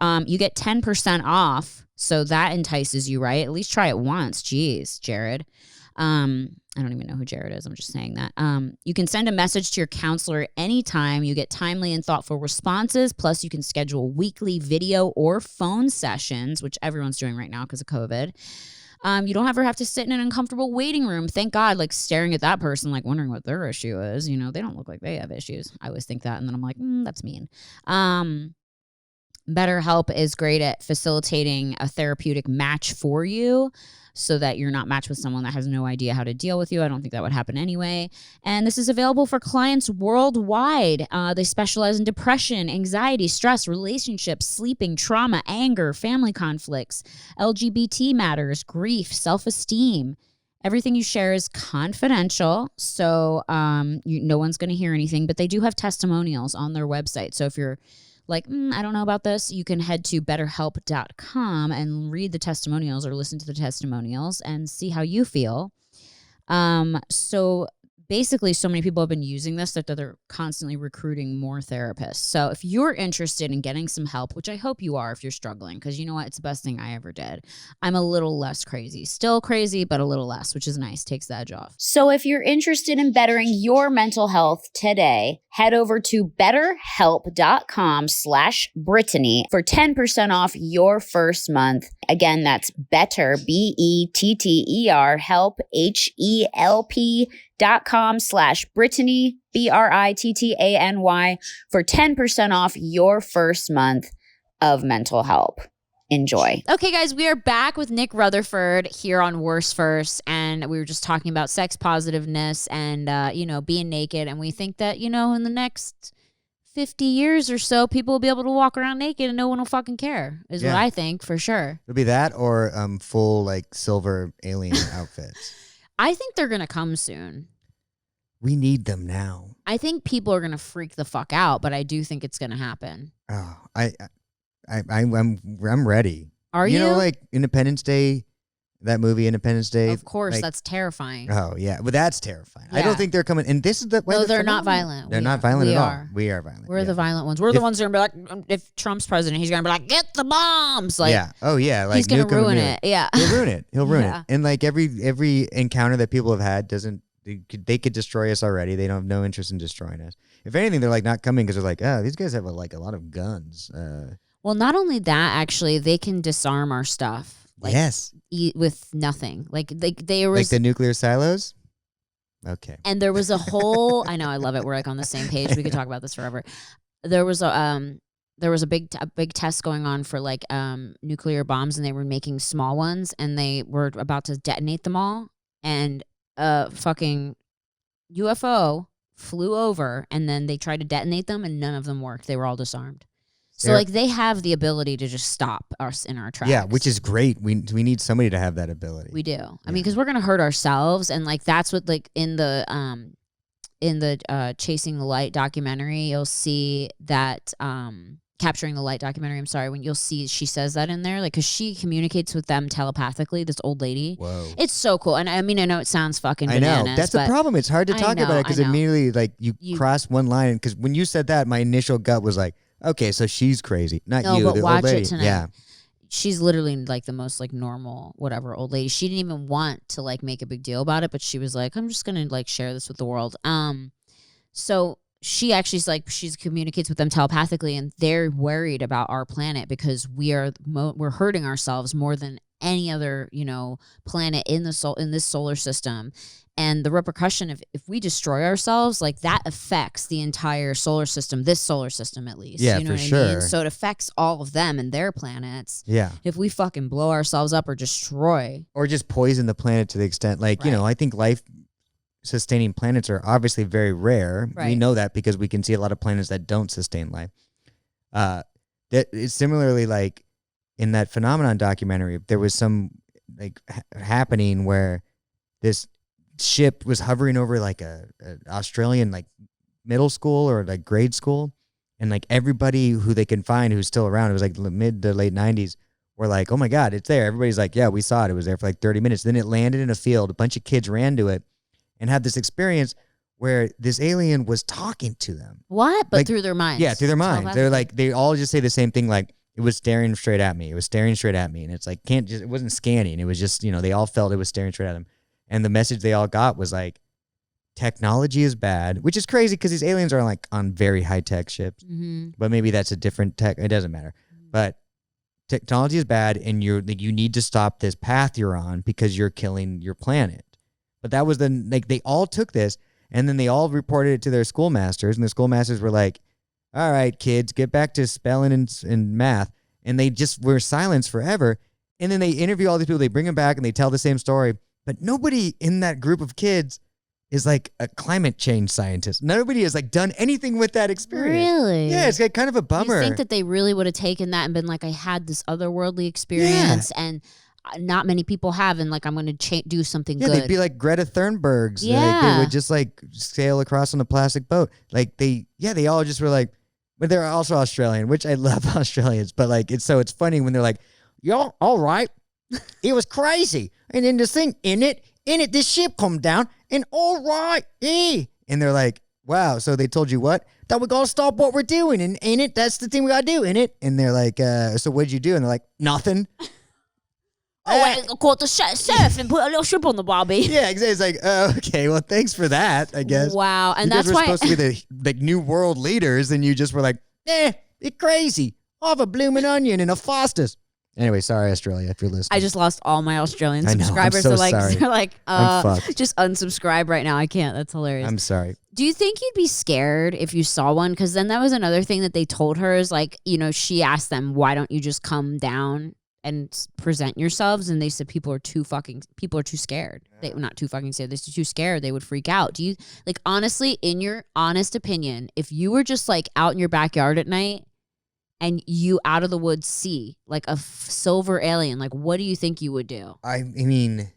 You get 10% off, so that entices you, right? At least try it once. Jeez, Jared. I don't even know who Jared is. I'm just saying that. You can send a message to your counselor anytime. You get timely and thoughtful responses. Plus, you can schedule weekly video or phone sessions, which everyone's doing right now because of COVID. You don't ever have to sit in an uncomfortable waiting room. Thank God, like staring at that person, like wondering what their issue is. You know, they don't look like they have issues. I always think that. And then I'm like, that's mean. BetterHelp is great at facilitating a therapeutic match for you so that you're not matched with someone that has no idea how to deal with you. I don't think that would happen anyway. And this is available for clients worldwide. They specialize in depression, anxiety, stress, relationships, sleeping, trauma, anger, family conflicts, LGBT matters, grief, self-esteem. Everything you share is confidential, so no one's going to hear anything, but they do have testimonials on their website. So if you're like, I don't know about this, you can head to betterhelp.com and read the testimonials or listen to the testimonials and see how you feel. So basically, so many people have been using this that they're constantly recruiting more therapists. So if you're interested in getting some help, which I hope you are if you're struggling, because you know what? It's the best thing I ever did. I'm a little less crazy. Still crazy, but a little less, which is nice. Takes the edge off. So if you're interested in bettering your mental health today, head over to betterhelp.com/Brittany for 10% off your first month. Again, that's better, BETTER, help, HELP.com/Brittany, BRITTANY for 10% off your first month of mental help. Enjoy. Okay, guys, we are back with Nick Rutherford here on Worst First, and we were just talking about sex positiveness and, being naked, and we think that, in the next 50 years or so, people will be able to walk around naked and no one will fucking care, is what I think, for sure. It'll be that or full, silver alien outfits. I think they're going to come soon. We need them now. I think people are going to freak the fuck out, but I do think it's going to happen. Oh, I'm ready. Are you? You know, like Independence Day, that movie Independence Day. Of course, that's terrifying. Oh yeah, but that's terrifying. Yeah. I don't think they're coming. And this is the way. No, they're not violent. They're not violent at all. We are violent. We're the violent ones. We're the ones that are gonna be like, if Trump's president, he's gonna be like, get the bombs. Like, yeah. Oh yeah. Like he's gonna ruin it. Yeah. He'll ruin it. He'll ruin it. And like every encounter that people have had they could destroy us already. They don't have no interest in destroying us. If anything, they're like not coming because they're like, these guys have a lot of guns. Well, not only that, actually, they can disarm our stuff. Yes. With nothing. Like the nuclear silos? Okay. And there was a whole, I know, I love it. We're like on the same page. We could talk about this forever. There was a big test going on for nuclear bombs, and they were making small ones, and they were about to detonate them all. And a fucking UFO flew over, and then they tried to detonate them, and none of them worked. They were all disarmed. So they have the ability to just stop us in our tracks. Yeah, which is great. We need somebody to have that ability. We do. I mean, because we're gonna hurt ourselves, and that's what in the Chasing the Light documentary, you'll see that Capturing the Light documentary. I'm sorry, when you'll see she says that in there, like, because she communicates with them telepathically. This old lady. Whoa. It's so cool, and I mean, I know it sounds fucking I bananas. know that's the problem. It's hard to talk about it because immediately, like, you cross one line. Because when you said that, my initial gut was like, okay, so she's crazy, not you. But the watch old lady. it tonight. Yeah. She's literally like the most like normal whatever old lady. She didn't even want to like make a big deal about it, but she was like, I'm just gonna like share this with the world. So she actually is like, she communicates with them telepathically, and they're worried about our planet because we're hurting ourselves more than any other, you know, planet in this solar system. And the repercussion of if we destroy ourselves, like that affects the entire solar system, this solar system at least. Yeah, you know for what sure. I mean? So it affects all of them and their planets. Yeah. If we fucking blow ourselves up or destroy. Or just poison the planet to the extent, like, you know, I think life-sustaining planets are obviously very rare. Right. We know that because we can see a lot of planets that don't sustain life. That it's similarly like in that Phenomenon documentary, there was some like happening where this ship was hovering over like a Australian like middle school or like grade school, and like everybody who they can find who's still around, it was like mid to late 90s, were like, oh my God, it's there. Everybody's like, yeah, we saw it. It was there for like 30 minutes. Then it landed in a field. A bunch of kids ran to it and had this experience where this alien was talking to them. What? But like, through their minds. Yeah, through their minds. They're like, they all just say the same thing, like, it was staring straight at me. It was staring straight at me. And it's like, it wasn't scanning. It was just, you know, they all felt it was staring straight at them. And the message they all got was like, technology is bad, which is crazy because these aliens are like on very high tech ships. Mm-hmm. But maybe that's a different tech. It doesn't matter. But technology is bad, and you need to stop this path you're on because you're killing your planet. But that was they all took this, and then they all reported it to their schoolmasters, and the schoolmasters were like, all right, kids, get back to spelling and math. And they just were silenced forever. And then they interview all these people, they bring them back, and they tell the same story. But nobody in that group of kids is like a climate change scientist. Nobody has like done anything with that experience. Really? Yeah, it's like kind of a bummer. You think that they really would have taken that and been like, I had this otherworldly experience, and not many people have, and like I'm going to do something good. Yeah, they'd be like Greta Thunbergs. Yeah. Like, they would just like sail across on a plastic boat. Like they all just were like, but they're also Australian, which I love Australians. But like, it's funny when they're like, yo, all right, it was crazy. And then this thing in it, this ship come down, and all right, and they're like, wow, so they told you what? That we gotta stop what we're doing, and in it, that's the thing we gotta do, in it. And they're like, so what'd you do? And they're like, nothing. I caught the surf and put a little shrimp on the barbie. Yeah, exactly. It's like, okay, well, thanks for that, I guess. Wow, and you that's guys were why supposed to be the new world leaders, and you just were like, it's crazy. I'll have a blooming onion and a Foster's. Anyway, sorry, Australia, if you're listening. I just lost all my Australian I know, subscribers. I'm so sorry. They're like, I'm fucked. just unsubscribe right now. I can't. That's hilarious. I'm sorry. Do you think you'd be scared if you saw one? Because then that was another thing that they told her is like, you know, she asked them, why don't you just come down and present yourselves? And they said people are too scared. They not too fucking scared. They're too scared. They would freak out. Do you, like, honestly, in your honest opinion, if you were just like out in your backyard at night and you out of the woods see like a silver alien, like what do you think you would do? I mean,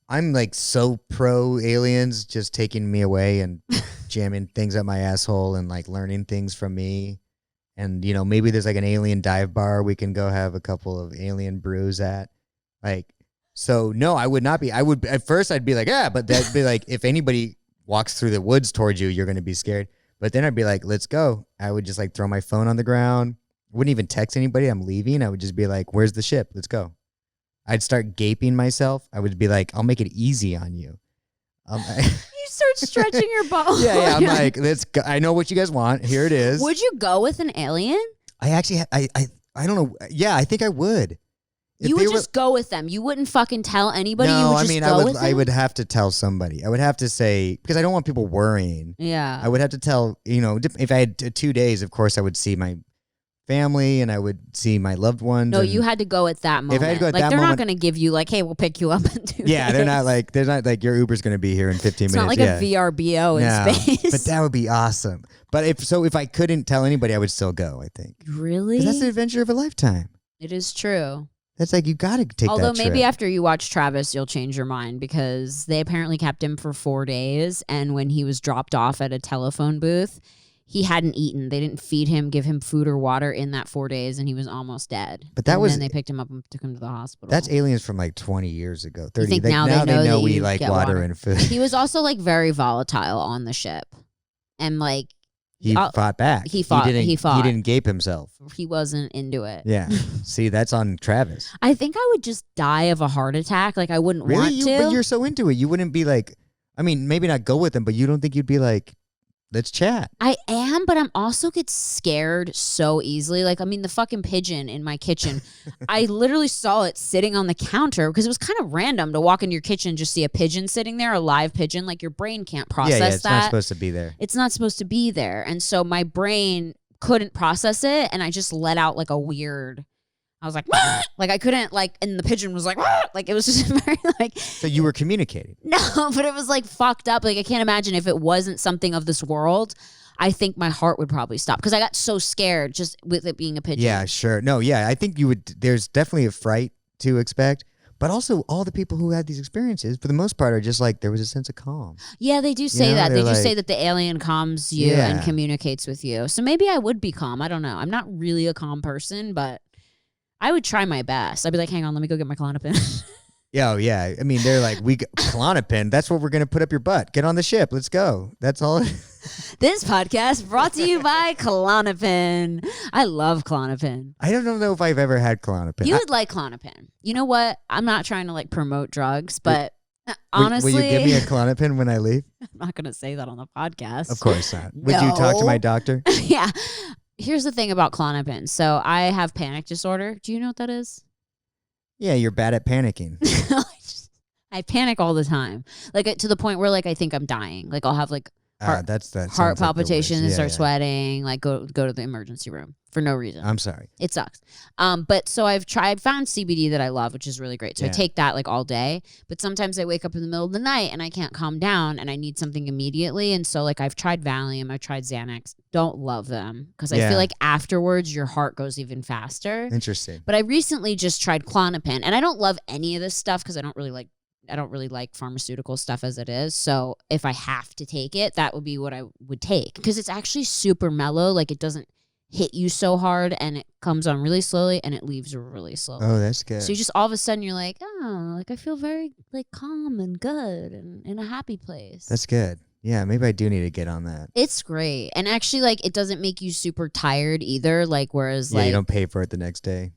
I'm like so pro aliens just taking me away and jamming things up my asshole and like learning things from me. And, you know, maybe there's like an alien dive bar we can go have a couple of alien brews at. Like, so no, I would not be. I would, at first I'd be like, but that'd be like, if anybody walks through the woods towards you, you're going to be scared. But then I'd be like, let's go. I would just like throw my phone on the ground. Wouldn't even text anybody. I'm leaving. I would just be like, where's the ship? Let's go. I'd start gaping myself. I would be like, I'll make it easy on you. You start stretching your ball. Yeah. I'm like, let's go. I know what you guys want. Here it is. Would you go with an alien? I actually, I don't know. Yeah, I think I would. If you would just go with them. You wouldn't fucking tell anybody. No, you would I just mean, go with them? I would have to tell somebody. I would have to say, because I don't want people worrying. Yeah. I would have to tell, you know, if I had 2 days, of course, I would see my family and I would see my loved ones. No, you had to go at that moment. If I had to go at like, that they're moment, not going to give you like, hey, we'll pick you up in 2 days. Yeah, they're not like your Uber's going to be here in 15 it's minutes. It's not like a VRBO in space. But that would be awesome. But if I couldn't tell anybody, I would still go, I think. Really? 'Cause that's the adventure of a lifetime. It is true. That's like, you got to take Although that trip. maybe after you watch Travis, you'll change your mind because they apparently kept him for 4 days. And when he was dropped off at a telephone booth, he hadn't eaten. They didn't feed him, give him food or water in that 4 days, and he was almost dead. But that and was then they picked him up and took him to the hospital. That's aliens from like 20 years ago, 30. think now they know we you like get water and food. He was also like very volatile on the ship, and like he fought back. He fought. He didn't gape himself. He wasn't into it. Yeah. See, that's on Travis. I think I would just die of a heart attack. Like I wouldn't want to. But you're so into it. You wouldn't be like, I mean, maybe not go with him, but you don't think you'd be like, let's chat. I am, but I'm also get scared so easily. Like, I mean, the fucking pigeon in my kitchen, I literally saw it sitting on the counter because it was kind of random to walk into your kitchen and just see a pigeon sitting there, a live pigeon. Like your brain can't process that. It's not supposed to be there. It's not supposed to be there. And so my brain couldn't process it, and I just let out like a weird... I was like, like I couldn't like, and the pigeon was like, like it was just very like. So you were communicating? No, but it was like fucked up. Like I can't imagine if it wasn't something of this world. I think my heart would probably stop because I got so scared just with it being a pigeon. Yeah, sure. No, yeah, I think you would. There's definitely a fright to expect, but also all the people who had these experiences, for the most part, are just like there was a sense of calm. Yeah, they do say that. They do like, say that the alien calms you and communicates with you. So maybe I would be calm. I don't know. I'm not really a calm person, but I would try my best. I'd be like, hang on, let me go get my Klonopin. Oh, yeah. I mean, they're like, Klonopin, that's what we're going to put up your butt. Get on the ship. Let's go. That's all. This podcast brought to you by Klonopin. I love Klonopin. I don't know if I've ever had Klonopin. You would like Klonopin. You know what? I'm not trying to like promote drugs, but honestly. Will you give me a Klonopin when I leave? I'm not going to say that on the podcast. Of course not. Would you talk to my doctor? Yeah. Here's the thing about Klonopin. So I have panic disorder. Do you know what that is? Yeah, you're bad at panicking. I panic all the time. Like to the point where like I think I'm dying. Like I'll have like heart palpitations and start sweating, like go to the emergency room for no reason. I'm sorry. It sucks. But so I've found CBD that I love, which is really great. So I take that like all day, but sometimes I wake up in the middle of the night and I can't calm down and I need something immediately. And so like I've tried Valium, I've tried Xanax. Don't love them because I feel like afterwards your heart goes even faster. Interesting. But I recently just tried Klonopin, and I don't love any of this stuff because I don't really like pharmaceutical stuff as it is. So if I have to take it, that would be what I would take because it's actually super mellow. Like it doesn't hit you so hard and it comes on really slowly and it leaves really slowly. Oh, that's good. So you just all of a sudden you're like, oh, like I feel very like calm and good and in a happy place. That's good. Yeah, maybe I do need to get on that. It's great. And actually like it doesn't make you super tired either. Like whereas you don't pay for it the next day.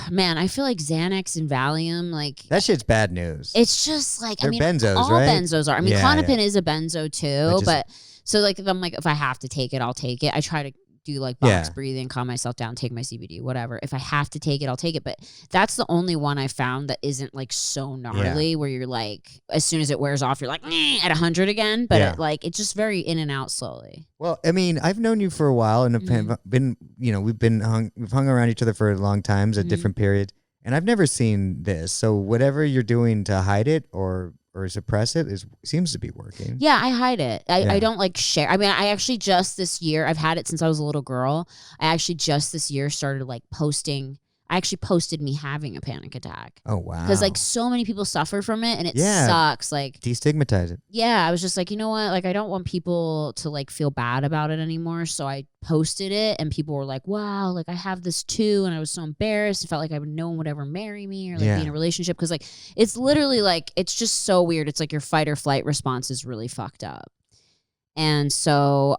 Man, I feel like Xanax and Valium, like that shit's bad news. It's just like they're benzos, all right? Benzos are. I mean, Klonopin is a benzo too, but so like if I'm like if I have to take it, I'll take it. I try to do like box breathing, calm myself down, take my CBD, whatever. If I have to take it, I'll take it. But that's the only one I found that isn't like so gnarly where you're like, as soon as it wears off, you're like at 100 again. But it's just very in and out slowly. Well, I mean, I've known you for a while and have been, we've hung around each other for a long times at different periods. And I've never seen this. So whatever you're doing to hide it or suppress it seems to be working. Yeah, I hide it. I don't like share. I mean, I actually just this year, I've had it since I was a little girl. I actually just this year started like posting. I actually posted me having a panic attack. Oh, wow. Because like so many people suffer from it and it sucks. Like destigmatize it. Yeah, I was just like, you know what? Like I don't want people to like feel bad about it anymore. So I posted it and people were like, wow, like I have this too. And I was so embarrassed. I felt like no one would ever marry me or like be in a relationship. Because like it's literally like, it's just so weird. It's like your fight or flight response is really fucked up. And so,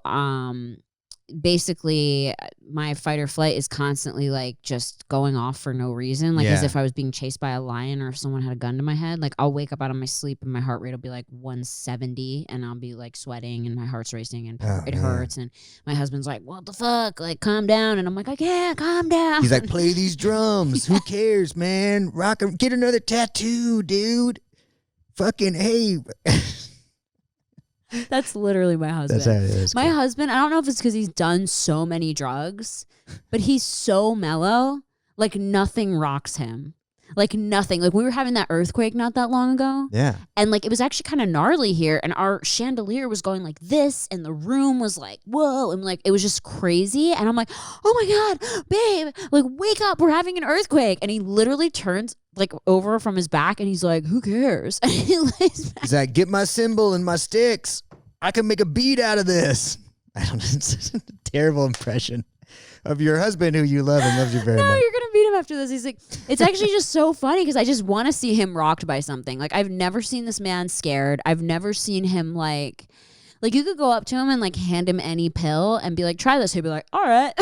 basically my fight or flight is constantly like just going off for no reason, like as if I was being chased by a lion or if someone had a gun to my head. Like I'll wake up out of my sleep and my heart rate will be like 170 and I'll be like sweating and my heart's racing and it hurts and my husband's like, what the fuck, like calm down. And I'm like, I can't calm down. He's like, play these drums. Who cares, man? Get another tattoo, dude. Fucking hey. That's literally my husband. That's how it is. My husband, I don't know if it's because he's done so many drugs, but he's so mellow. Like nothing rocks him. Like nothing. Like we were having that earthquake not that long ago. Yeah. And like it was actually kind of gnarly here. And our chandelier was going like this. And the room was like, whoa. And like it was just crazy. And I'm like, oh my God, babe, like wake up. We're having an earthquake. And he literally turns like over from his back and he's like, who cares? And he lays back. He's like, get my cymbal and my sticks. I can make a beat out of this. I don't know. It's a terrible impression of your husband who you love and loves you very No, much. you're gonna meet him after this. He's like, it's actually just so funny because I just want to see him rocked by something. Like I've never seen this man scared. I've never seen him like you could go up to him and like hand him any pill and be like, try this. He'd be like, all right.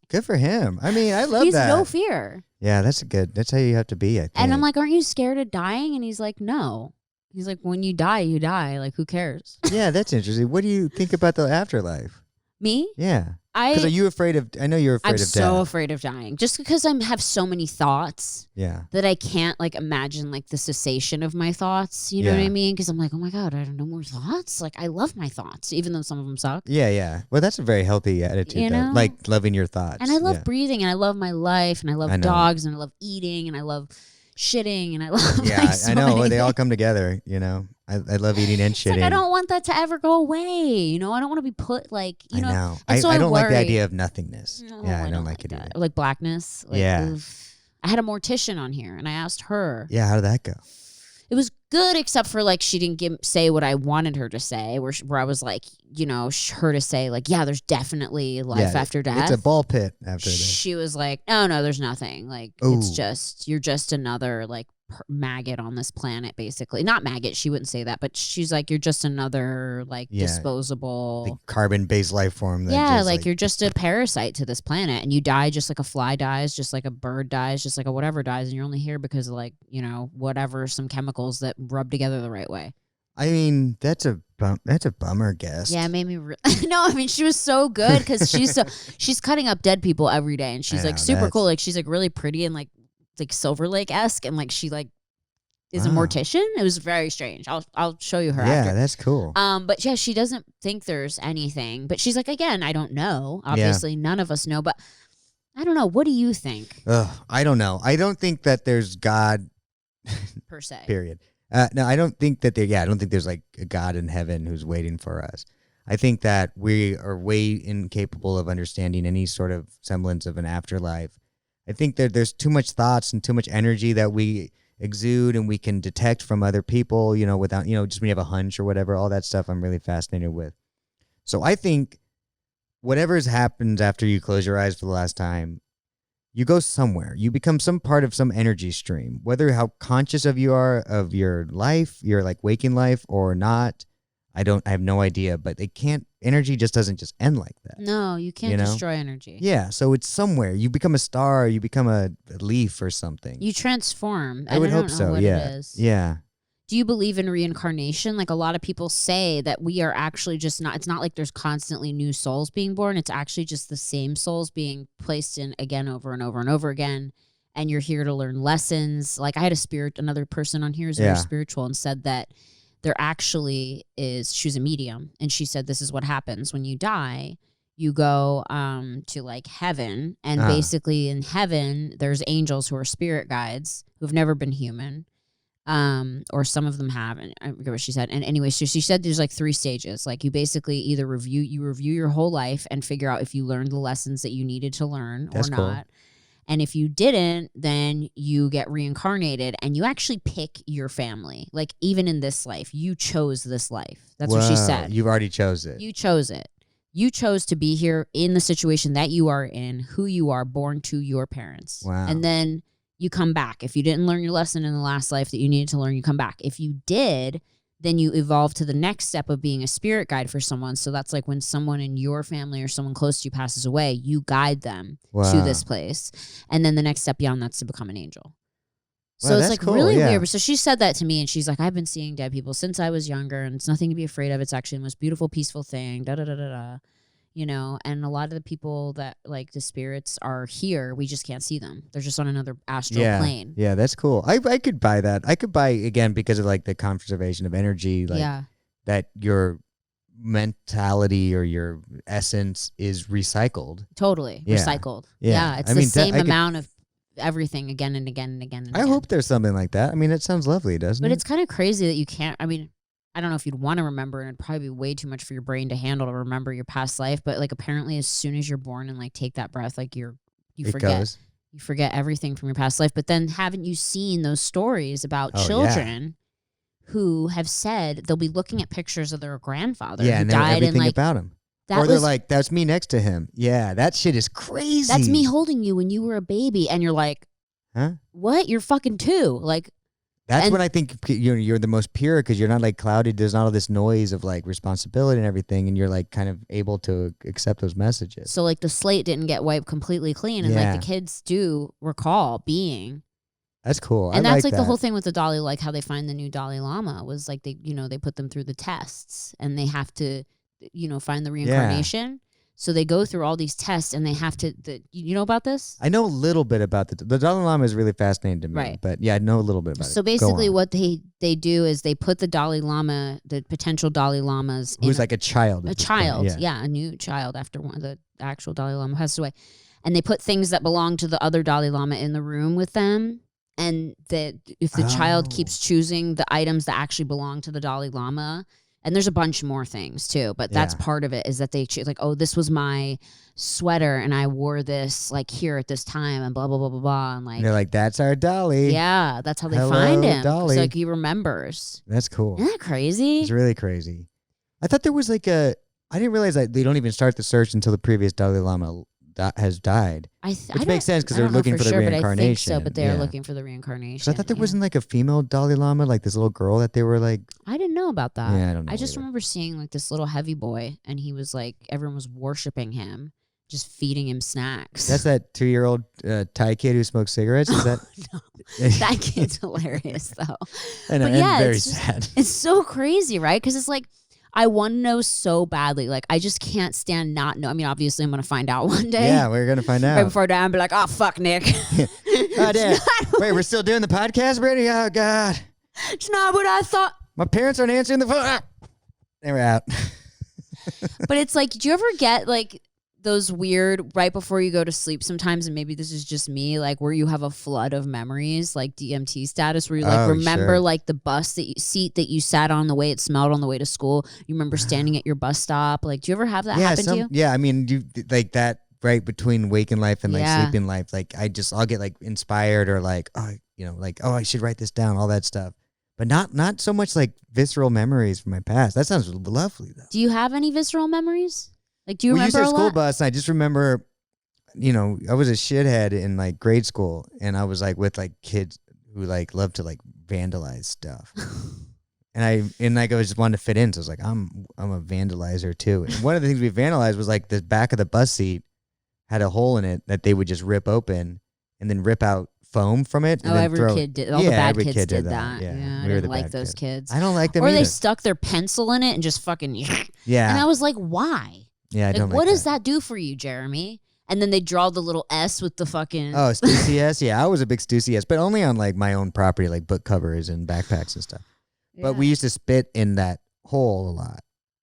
Good for him. I mean, I love He's that. no fear. Yeah, that's how you have to be, I think. And I'm like, aren't you scared of dying? And he's like, no. He's like, when you die, you die. Like, who cares? Yeah, that's interesting. What do you think about the afterlife? Me? Yeah. Because are you afraid of, I know you're afraid of death. I'm so afraid of dying. Just because I have so many thoughts Yeah. that I can't like imagine like the cessation of my thoughts. You know what Yeah. I mean? Because I'm like, oh my God, I have no more thoughts. Like I love my thoughts, even though some of them suck. Yeah, yeah. Well, that's a very healthy attitude, You though. know? Like loving your thoughts. And I love Yeah. breathing and I love my life and I love I know. dogs and I love eating and I love shitting and I love Yeah, like, so I know. many They all things. come together, you know. I love eating and It's shitting. like I don't want that to ever go away. You know, I don't want to be put like, you know. I know. And so I don't like the worry. idea of nothingness. No, yeah, I don't like it that. either. Or like blackness. Like, Yeah. oof. I had a mortician on here and I asked her. Yeah, how did that go? It was good except for like she didn't say what I wanted her to say, where I was like, you know, her to say like, yeah, there's definitely life Yeah, after death. It's a ball pit after this. She was like, no, there's nothing. Like you're just another like maggot on this planet, basically. Not maggot, she wouldn't say that, but she's like, you're just another like disposable, like carbon-based life form. That yeah, just, like you're just a parasite to this planet, and you die just like a fly dies, just like a bird dies, just like a whatever dies, and you're only here because of like, you know, whatever, some chemicals that rub together the right way. I mean, that's a bummer guess. Yeah, it made me no, I mean, she was so good because she's cutting up dead people every day, and she's like super cool, like she's like really pretty and like Silver Lake-esque, and like she like is a mortician. It was very strange. I'll show you her after. Yeah, that's cool. But yeah, she doesn't think there's anything, but she's like, again, I don't know. Obviously, none of us know, but I don't know. What do you think? I don't know. I don't think that there's God Per se. period. No, I don't think that I don't think there's like a God in heaven who's waiting for us. I think that we are way incapable of understanding any sort of semblance of an afterlife. I think that there's too much thoughts and too much energy that we exude and we can detect from other people, you know, without, you know, just when you have a hunch or whatever, all that stuff I'm really fascinated with. So I think whatever happens after you close your eyes for the last time, you go somewhere. You become some part of some energy stream, whether how conscious of you are of your life, your like waking life or not. I have no idea, but energy just doesn't just end like that. No, you can't destroy energy. Yeah, so it's somewhere. You become a star, you become a leaf or something. You transform. I would don't hope know so, what yeah. it is. Yeah. Do you believe in reincarnation? Like a lot of people say that we are actually just not, it's not like there's constantly new souls being born. It's actually just the same souls being placed in again, over and over and over again. And you're here to learn lessons. Like I had another person on here who's very spiritual and said that there actually is, she was a medium, and she said this is what happens when you die. You go to like heaven, and basically in heaven there's angels who are spirit guides who've never been human, or some of them have, and I forget what she said. And anyway, so she said there's like 3 stages. Like you basically either review your whole life and figure out if you learned the lessons that you needed to learn or not. Cool. And if you didn't, then you get reincarnated and you actually pick your family. Like even in this life, you chose this life. That's what she said. You've already chose it. You chose it. You chose to be here in the situation that you are in, who you are, born to your parents. Wow. And then you come back. If you didn't learn your lesson in the last life that you needed to learn, you come back. If you did, then you evolve to the next step of being a spirit guide for someone. So that's like when someone in your family or someone close to you passes away, you guide them to this place. And then the next step beyond that's to become an angel. So it's like cool, really weird. So she said that to me, and she's like, I've been seeing dead people since I was younger, and it's nothing to be afraid of. It's actually the most beautiful, peaceful thing, da-da-da-da-da. You know, and a lot of the people that like the spirits are here, we just can't see them. They're just on another astral plane. Yeah, that's cool. I could buy that. I could buy, again, because of like the conservation of energy, like that your mentality or your essence is recycled. Totally. Yeah. Recycled. Yeah. It's the same amount of everything again and again and again and I again. hope there's something like that. I mean, it sounds lovely, doesn't it? But it's kind of crazy that you can't, I mean, I don't know if you'd want to remember, and it'd probably be way too much for your brain to handle to remember your past life. But like apparently as soon as you're born and like take that breath, like you forget everything from your past life. But then haven't you seen those stories about children who have said they'll be looking at pictures of their grandfather who and died in like about him. Or they're like, that's me next to him. Yeah, that shit is crazy. That's me holding you when you were a baby. And you're like, huh? What? You're fucking 2. Like, that's when I think you're the most pure because you're not like clouded. There's not all this noise of like responsibility and everything. And you're like kind of able to accept those messages. So like the slate didn't get wiped completely clean. And like the kids do recall being. That's cool. And that's like the whole thing with the Dalai, like how they find the new Dalai Lama was like they put them through the tests and they have to, find the reincarnation. Yeah. So they go through all these tests and they have to, you know about this? I know a little bit about the Dalai Lama is really fascinating to me. Right. But yeah, I know a little bit about it. So basically what they do is they put the Dalai Lama, the potential Dalai Lamas. Who's like a child. A child, yeah, a new child after one of the actual Dalai Lama passed away. And they put things that belong to the other Dalai Lama in the room with them. And that if the child keeps choosing the items that actually belong to the Dalai Lama, and there's a bunch more things too, but that's part of it is that they choose like, oh, this was my sweater and I wore this like here at this time and blah, blah, blah, blah, blah. And like, they're like, that's our Dolly. Yeah, that's how they find him. Dolly. So like he remembers. That's cool. Isn't that crazy? It's really crazy. I thought there was like I didn't realize that they don't even start the search until the previous Dalai Lama has died. Which makes sense because they're looking for the reincarnation. But I think so, but they're looking for the reincarnation. So I thought there wasn't like a female Dalai Lama, like this little girl that they were like. I didn't know about that. Yeah, I don't know. I just remember seeing like this little heavy boy, and he was like everyone was worshiping him, just feeding him snacks. That's that 2-year-old Thai kid who smokes cigarettes. Is that? No, that kid's hilarious though. I know, but yeah, and very it's just, sad. It's so crazy, right? Because it's like. I want to know so badly. Like, I just can't stand not know. I mean, obviously, I'm going to find out one day. Yeah, we're going to find out. Right before I die, and be like, oh, fuck, Nick. Oh, damn. Wait, we're still doing the podcast, Brittany? Oh, God. It's not what I thought. My parents aren't answering the phone. Ah. They were out. But it's like, do you ever get, like, those weird, right before you go to sleep sometimes, and maybe this is just me, like, where you have a flood of memories, like DMT status, where you, like, remember, like, the bus seat that you sat on, the way it smelled on the way to school. You remember standing at your bus stop. Like, do you ever have that happen to you? Yeah, I mean, you like that right between waking life and, like, sleeping life. Like, I'll get, like, inspired or, like, oh, like, oh, I should write this down, all that stuff. But not so much, like, visceral memories from my past. That sounds lovely, though. Do you have any visceral memories? Like, do you remember a lot? We used to have a school bus, and I just remember, I was a shithead in, like, grade school, and I was, like, with, like, kids who, like, love to, like, vandalize stuff. and I just wanted to fit in, so I was like, I'm a vandalizer, too. And one of the things we vandalized was, like, the back of the bus seat had a hole in it that they would just rip open and then rip out foam from it. And every kid did. All the bad kids did that. Yeah, I didn't like those kids. I don't like them Or either. they stuck their pencil in it and just fucking... Yeah. And I was like, why? Yeah, I don't like what does that do for you, Jeremy? And then they draw the little S with the fucking... Oh, Stussy S? Yeah, I was a big Stussy S, but only on, like, my own property, like book covers and backpacks and stuff. Yeah. But we used to spit in that hole a lot.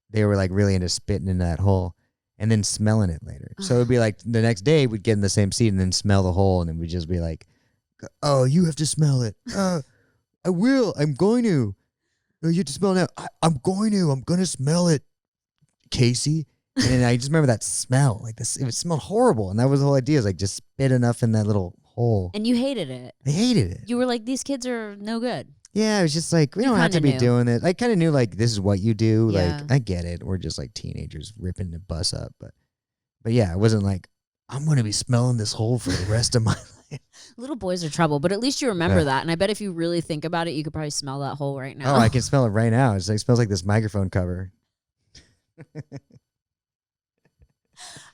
They were, like, really into spitting in that hole and then smelling it later. So it would be like the next day we'd get in the same seat and then smell the hole, and then we'd just be like, oh, you have to smell it. I will. I'm going to. No, you have to smell it now. I'm going to smell it, Casey. And then I just remember that smell. Like this, it smelled horrible. And that was the whole idea, is like just spit enough in that little hole. And you hated it. I hated it. You were like, these kids are no good. Yeah, it was just like, we don't have to be doing it. I kind of knew, like, this is what you do. Yeah. Like, I get it. We're just like teenagers ripping the bus up. But yeah, it wasn't like, I'm going to be smelling this hole for the rest of my life. Little boys are trouble, but at least you remember that. And I bet if you really think about it, you could probably smell that hole right now. Oh, I can smell it right now. It smells like this microphone cover.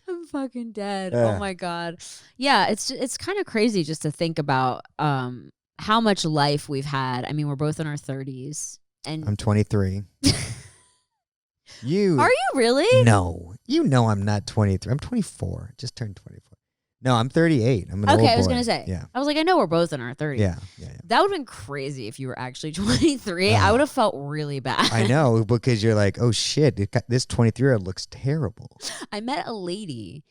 I'm fucking dead. Oh my God. Yeah, it's kind of crazy just to think about how much life we've had. I mean, we're both in our 30s. And I'm 23. Are you really? No. You know I'm not 23. I'm 24. Just turned 24. No, I'm 38. I'm an old boy. I was going to say. Yeah. I was like, I know we're both in our 30s. Yeah. That would have been crazy if you were actually 23. I would have felt really bad. I know, because you're like, oh shit, this 23-year-old looks terrible. I met a lady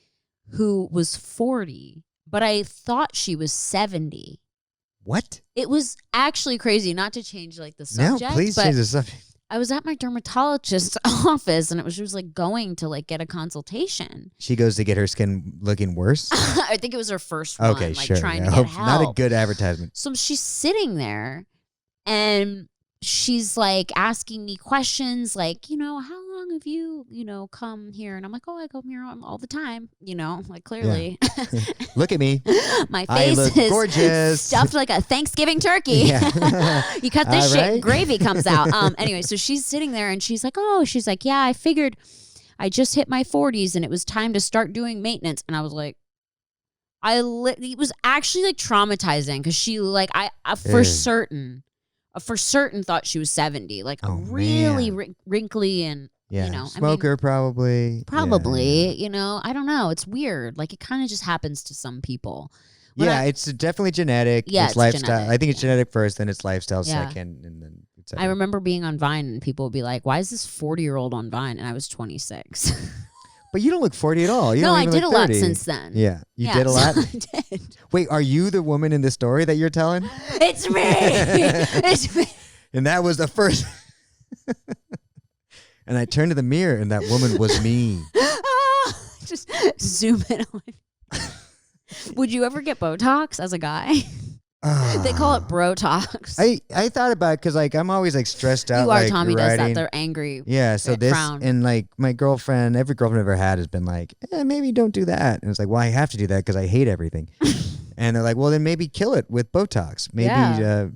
who was 40, but I thought she was 70. What? It was actually crazy, not to change like the subject. No, please change the subject. I was at my dermatologist's office, and she was like going to like get a consultation. She goes to get her skin looking worse? I think it was her first one. Okay, like, sure. Trying to get help. Not a good advertisement. So she's sitting there, and she's like asking me questions like, how long have you, come here? And I'm like, oh, I come here all the time, like clearly. Yeah. Look at me. My I face look is gorgeous. stuffed like a Thanksgiving turkey. Yeah. You cut this shit, right? gravy comes out. Anyway, so she's sitting there and she's like, yeah, I figured I just hit my 40s and it was time to start doing maintenance. And I was like, it was actually like traumatizing because she like, for certain thought she was 70, like really wrinkly and, smoker probably. Yeah. I don't know. It's weird. Like it kind of just happens to some people. It's definitely genetic. Yeah, it's lifestyle. genetic, I think it's genetic first, then it's lifestyle second, and then I remember being on Vine and people would be like, why is this 40-year-old on Vine? And I was 26. But you don't look 40 at all. You no, don't I even did look a lot 30. since then. Yeah. You did a lot? I did. Wait, are you the woman in the story that you're telling? It's me. It's me. And that was the first. And I turned to the mirror and that woman was me. Just zoom in on my... Would you ever get Botox as a guy? They call it Brotox. I thought about it because like I'm always like stressed out. You are. Like, Tommy does that. writing. They're angry. Yeah. So this frown. And like my girlfriend, every girlfriend I've ever had has been like, maybe don't do that. And it's like, well, I have to do that because I hate everything. And they're like, well, then maybe kill it with Botox. Maybe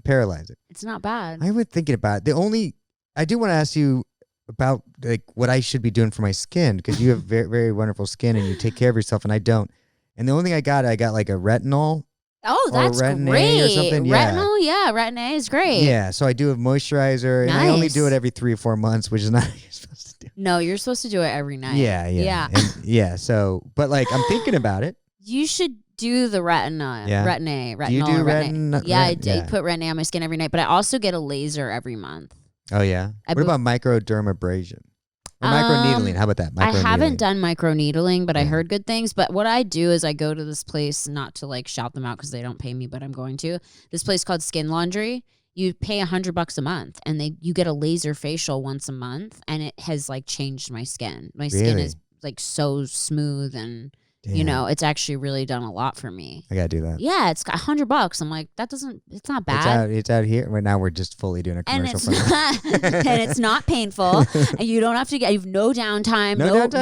paralyze it. It's not bad. I was thinking about it. I do want to ask you about like what I should be doing for my skin because you have very, very wonderful skin and you take care of yourself and I don't. And the only thing I got like a retinol. Oh, that's Retin-A great. or something. Yeah. Retinol, Retin-A is great. Yeah, so I do a moisturizer, and I only do it every 3 or 4 months, which is not what you're supposed to do. No, you're supposed to do it every night. Yeah. So, but like, I'm thinking about it. You should do the Retin-A. Retin-A. Do you do Retin-A. I put Retin-A on my skin every night, but I also get a laser every month. Oh, yeah? What about microdermabrasion? Or microneedling. How about that? I haven't done microneedling, but I heard good things. But what I do is I go to this place, not to like shout them out because they don't pay me, but I'm going to. This place called Skin Laundry. You pay $100 a month and you get a laser facial once a month and it has like changed my skin. My skin is like so smooth and it's actually really done a lot for me. I gotta do that. Yeah, it's got $100. I'm like, it's not bad. It's out here. Right now we're just fully doing a commercial. And it's not painful. And you don't have to you have no downtime,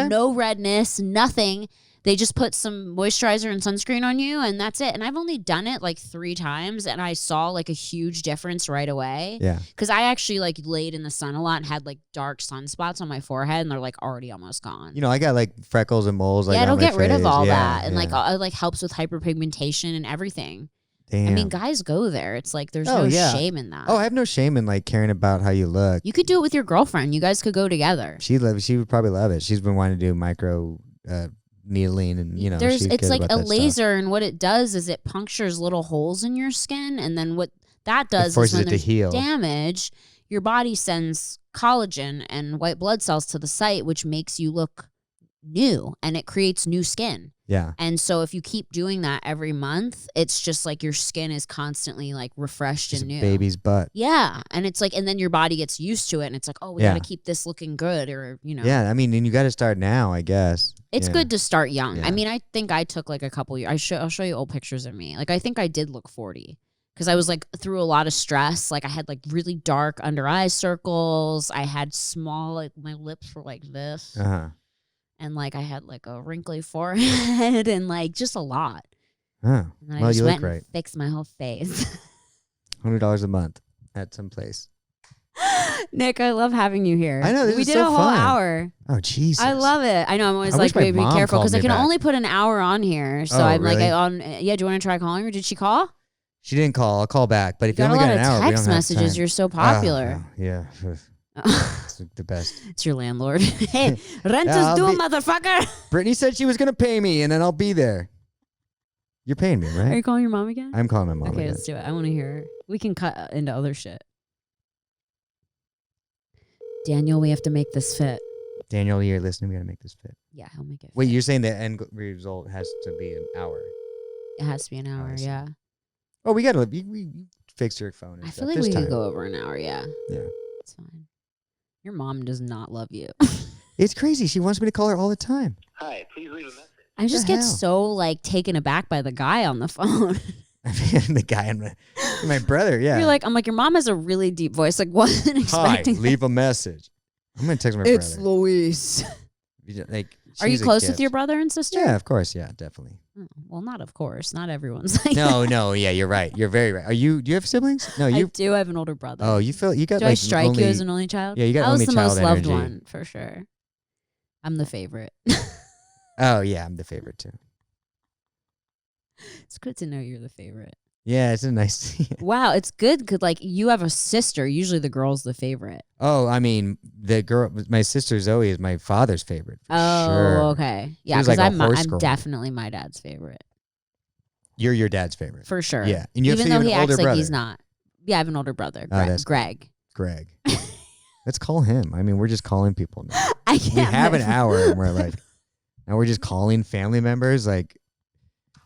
no redness, nothing. They just put some moisturizer and sunscreen on you and that's it. And I've only done it like 3 times and I saw like a huge difference right away. Yeah. Because I actually like laid in the sun a lot and had like dark sunspots on my forehead and they're like already almost gone. I got like freckles and moles. Like, it'll get rid of all that. And yeah. like it like helps with hyperpigmentation and everything. Damn. I mean, guys go there. It's like there's no shame in that. Oh, I have no shame in like caring about how you look. You could do it with your girlfriend. You guys could go together. She would probably love it. She's been wanting to do micro needling and it's like a laser and what it does is it punctures little holes in your skin and then what that does is when there's damage, your body sends collagen and white blood cells to the site, which makes you look new and it creates new skin. Yeah. And so if you keep doing that every month, it's just like your skin is constantly like refreshed and new. Baby's butt. Yeah. And it's like, and then your body gets used to it and it's like, oh, we got to keep this looking good or, Yeah. I mean, and you got to start now, I guess. It's good to start young. Yeah. I mean, I think I took like a couple years. I'll show you old pictures of me. Like, I think I did look 40 because I was like through a lot of stress. Like I had like really dark under eye circles. I had small, like my lips were like this. Uh-huh. And like I had like a wrinkly forehead and like just a lot. Oh, and then well, I just you went look and right. fixed my whole face. $100 a month at some place. Nick, I love having you here. I know, this we is did so a whole fun. hour. Oh, Jesus. I love it. I know. I'm always I like, wish my be mom careful because called I me can back. only put an hour on here. So Oh, I'm really? like, do you want to try calling her? Did she call? She didn't call. I'll call back. But if you got a only lot got an of hour, we text don't have messages. time. You're so popular. Oh, yeah. It's the best. It's your landlord. Hey, rent is I'll due, be- motherfucker. Brittany said she was going to pay me, and then I'll be there. You're paying me, Are right? you calling your mom again? I'm calling my mom Okay, again. let's do it. I want to hear her. We can cut into other shit. Daniel, we have to make this fit. Daniel, you're listening. We got to make this fit. Yeah, he'll make it Wait, fit. you're saying the end result has to be an hour? It has to be an hour, see. yeah. Oh, we got to we fix your phone. And I stuff feel like this we time. could go over an hour, yeah. Yeah. It's fine. Your mom does not love you. It's crazy. She wants me to call her all the time. Hi, please leave a message. I just the get hell? so like taken aback by the guy on the phone. The guy and my brother, yeah. I'm like, your mom has a really deep voice. Like, wasn't Hi, expecting. leave a message. I'm gonna text my It's brother. Luis. Like, Are you she's a close with gift. your brother and sister? Yeah, of course. Yeah, definitely. Oh, well, not of course. Not everyone's like No. Yeah, you're right. You're very right. Do you have siblings? No, I you. do have an older brother. Oh, you got Do like I strike only, you as an only child? Yeah, you got I was only the child most loved energy. one for sure. I'm the favorite. Oh yeah, I'm the favorite too. It's good to know you're the favorite. Yeah, it's a nice. Wow, it's good because like you have a sister. Usually the girl's the favorite. Oh, I mean, the girl, my sister Zoe is my father's favorite. For Oh, sure. okay. Yeah, was because like a I'm horse girl. definitely my dad's favorite You're your dad's favorite. for sure. Yeah, and you even though have he an acts older like brother. he's not. Yeah, I have an older brother, Oh, that's Greg. Greg. Let's call him. I mean, we're just calling people now. I can't. We have an hour, and we're like, now we're just calling family members. Like,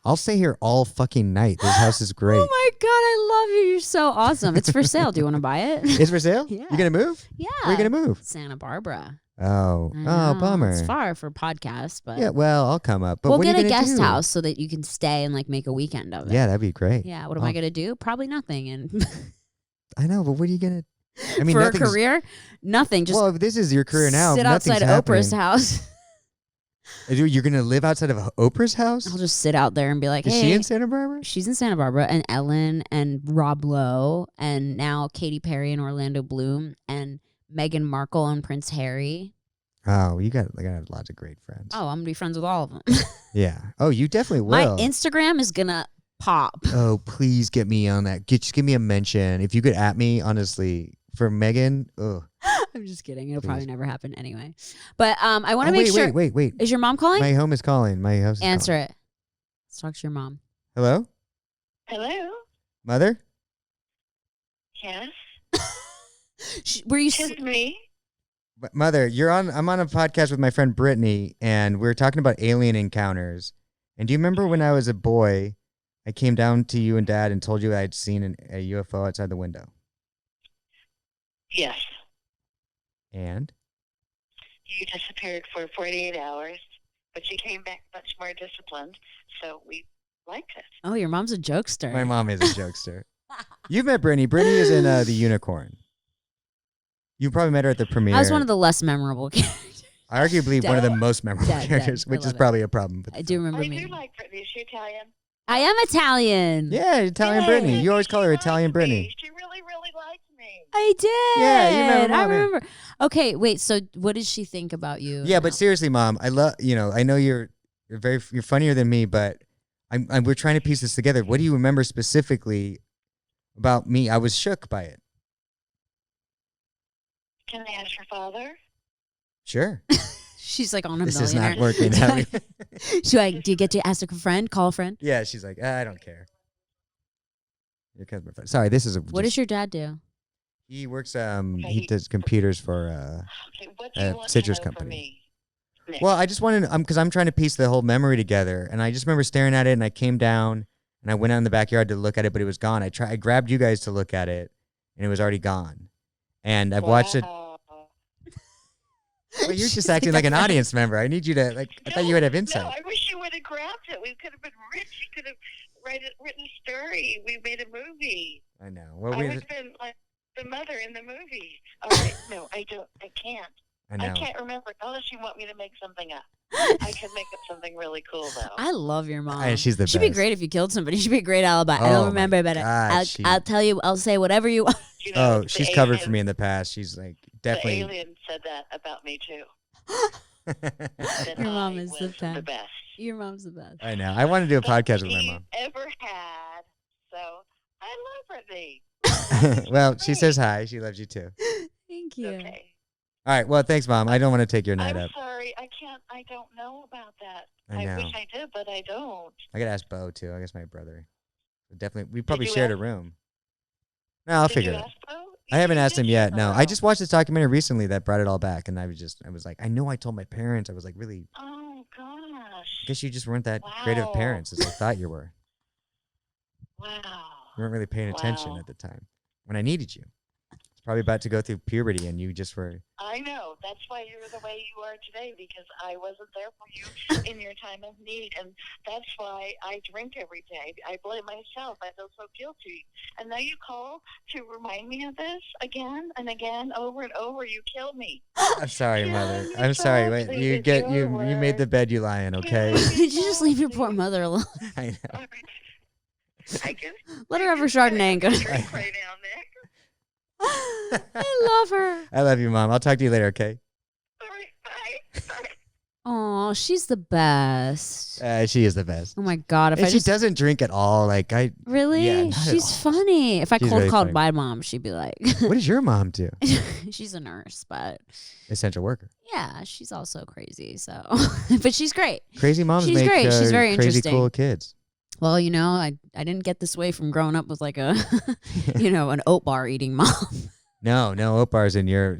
I'll stay here all fucking night. This house is great. Oh my god, I love you. You're so awesome. It's for sale. Do you want to buy it? It's for sale? Yeah. You gonna move? Yeah. Where you gonna move? Santa Barbara. Oh, I know, bummer. It's far for podcasts, but Yeah, well, I'll come up. But we'll what are get you a gonna guest do? house so that you can stay and like make a weekend of it. Yeah, that'd be great. Yeah. What am I gonna do? Probably nothing. And I know, but what are you gonna? I mean, for a nothing's- career, nothing. Just well, if this is your career now. sit nothing's outside Oprah's happening. house. You're gonna live outside of Oprah's house? I'll just sit out there and be like, Is hey. she in Santa Barbara? She's in Santa Barbara, and Ellen and Rob Lowe, and now Katy Perry and Orlando Bloom, and Meghan Markle and Prince Harry. Oh, you got lots of great friends. Oh, I'm gonna be friends with all of them. Yeah. Oh, you definitely My will. Instagram is gonna pop. Oh, please get me on that. Just give me a mention. If you could at me, honestly, for Megan. Ugh. I'm just kidding. It'll Please. probably never happen anyway. But I want to Oh, make sure. Wait. Is your mom calling? My home is calling. My house is Answer calling. it. Let's talk to your mom. Hello? Hello? Mother? Yes? Were you? Tis me? Mother, I'm on a podcast with my friend Brittany, and we're talking about alien encounters. And do you remember when I was a boy, I came down to you and Dad and told you I'd seen a UFO outside the window? Yes. And? You disappeared for 48 hours, but you came back much more disciplined, so we liked it. Oh, your mom's a jokester. My mom is a jokester. You've met Brittany. Brittany is in The Unicorn. You probably met her at the premiere. I was one of the less memorable characters. Arguably one of the most memorable Dead. characters, I which is love it. probably a problem. With I do remember I me. do like Brittany. Is she Italian? I am Italian. Yeah, Italian Yay. Brittany. You always call her She Italian liked Brittany. me. She really, really liked me. I did. Yeah, you remember I Mom, yeah. remember. Okay, wait. So, what did she think about you? Yeah, but now? seriously, Mom, I know you're funnier than me, but we're trying to piece this together. What do you remember specifically about me? I was shook by it. Can I ask your father? Sure. she's like on a This is millionaire. not working out. She's like, do you get to ask a friend? Call a friend. Yeah, she's like, I don't care. Your cousin's my friend. Sorry, this is a. What does your dad do? He works. He does computers for. Okay, what do you want citrus to know company. from me? Nick? Well, I just wanted, because I'm trying to piece the whole memory together, and I just remember staring at it, and I came down, and I went out in the backyard to look at it, but it was gone. I grabbed you guys to look at it, and it was already gone. And I've watched it. Wow. Well, you're just acting like an audience member. I need you to I thought you would have insight. No, I wish you would have grabbed it. We could have been rich. You could have written a story. We made a movie. I know. Well, I we. would have been like the mother in the movie. All right. No, I don't. I can't. I know. I can't remember unless you want me to make something up. I could make up something really cool though. I love your mom. And she's the She'd be best. great if you killed somebody. She'd be a great alibi. I Oh don't my remember, but God, I'll tell you. I'll say whatever you want. You know, Oh, the she's covered for alien- me in the past. She's like The definitely. alien said that about me too. That Your mom I is was the the best. best. Your mom's the best. I know. I want to do a podcast with my you mom. ever had. So I love Brittany. Well, she says hi. She loves you too. Thank you. Okay. All right. Well, thanks, Mom. I don't want to take your night I'm up. sorry. I can't. I don't know about that. I know. wish I did, but I don't. I gotta ask Bo too. I guess my brother. Definitely. We probably you shared a ask- room. No, I'll Did figure you it out. ask Bo? I haven't You asked him did yet. share No, a I room. just watched this documentary recently that brought it all back, and I was like, I know I told my parents. I was like, really, Oh I gosh. guess you just weren't that great of Wow. parents as I thought you were. Wow. You weren't really paying attention Wow. at the time when I needed you. probably about to go through puberty, and you just were. I know. That's why you're the way you are today, because I wasn't there for you in your time of need. And that's why I drink every day. I blame myself. I feel so guilty. And now you call to remind me of this again and again, over and over. You killed me. I'm sorry, Mother. I'm sorry. Wait, you made the bed you lie in, okay? Did you just leave your poor mother alone? I know. I can Let her have her Chardonnay and go. drink right now, Nick. I love her. I love you, Mom. I'll talk to you later, okay? All right, bye. Bye. Oh, she's the best. She is the best. Oh my God! If And I she just doesn't drink at all. Like really, Yeah, not at she's all. funny. If I She's cold really called funny. my mom, she'd be like, what does your mom do? she's a nurse, but Essential worker. yeah, she's also crazy. So, but she's great. Crazy moms She's make great. She's very crazy interesting. cool kids. Well, I didn't get this way from growing up with like a, an oat bar eating mom. No oat bars in your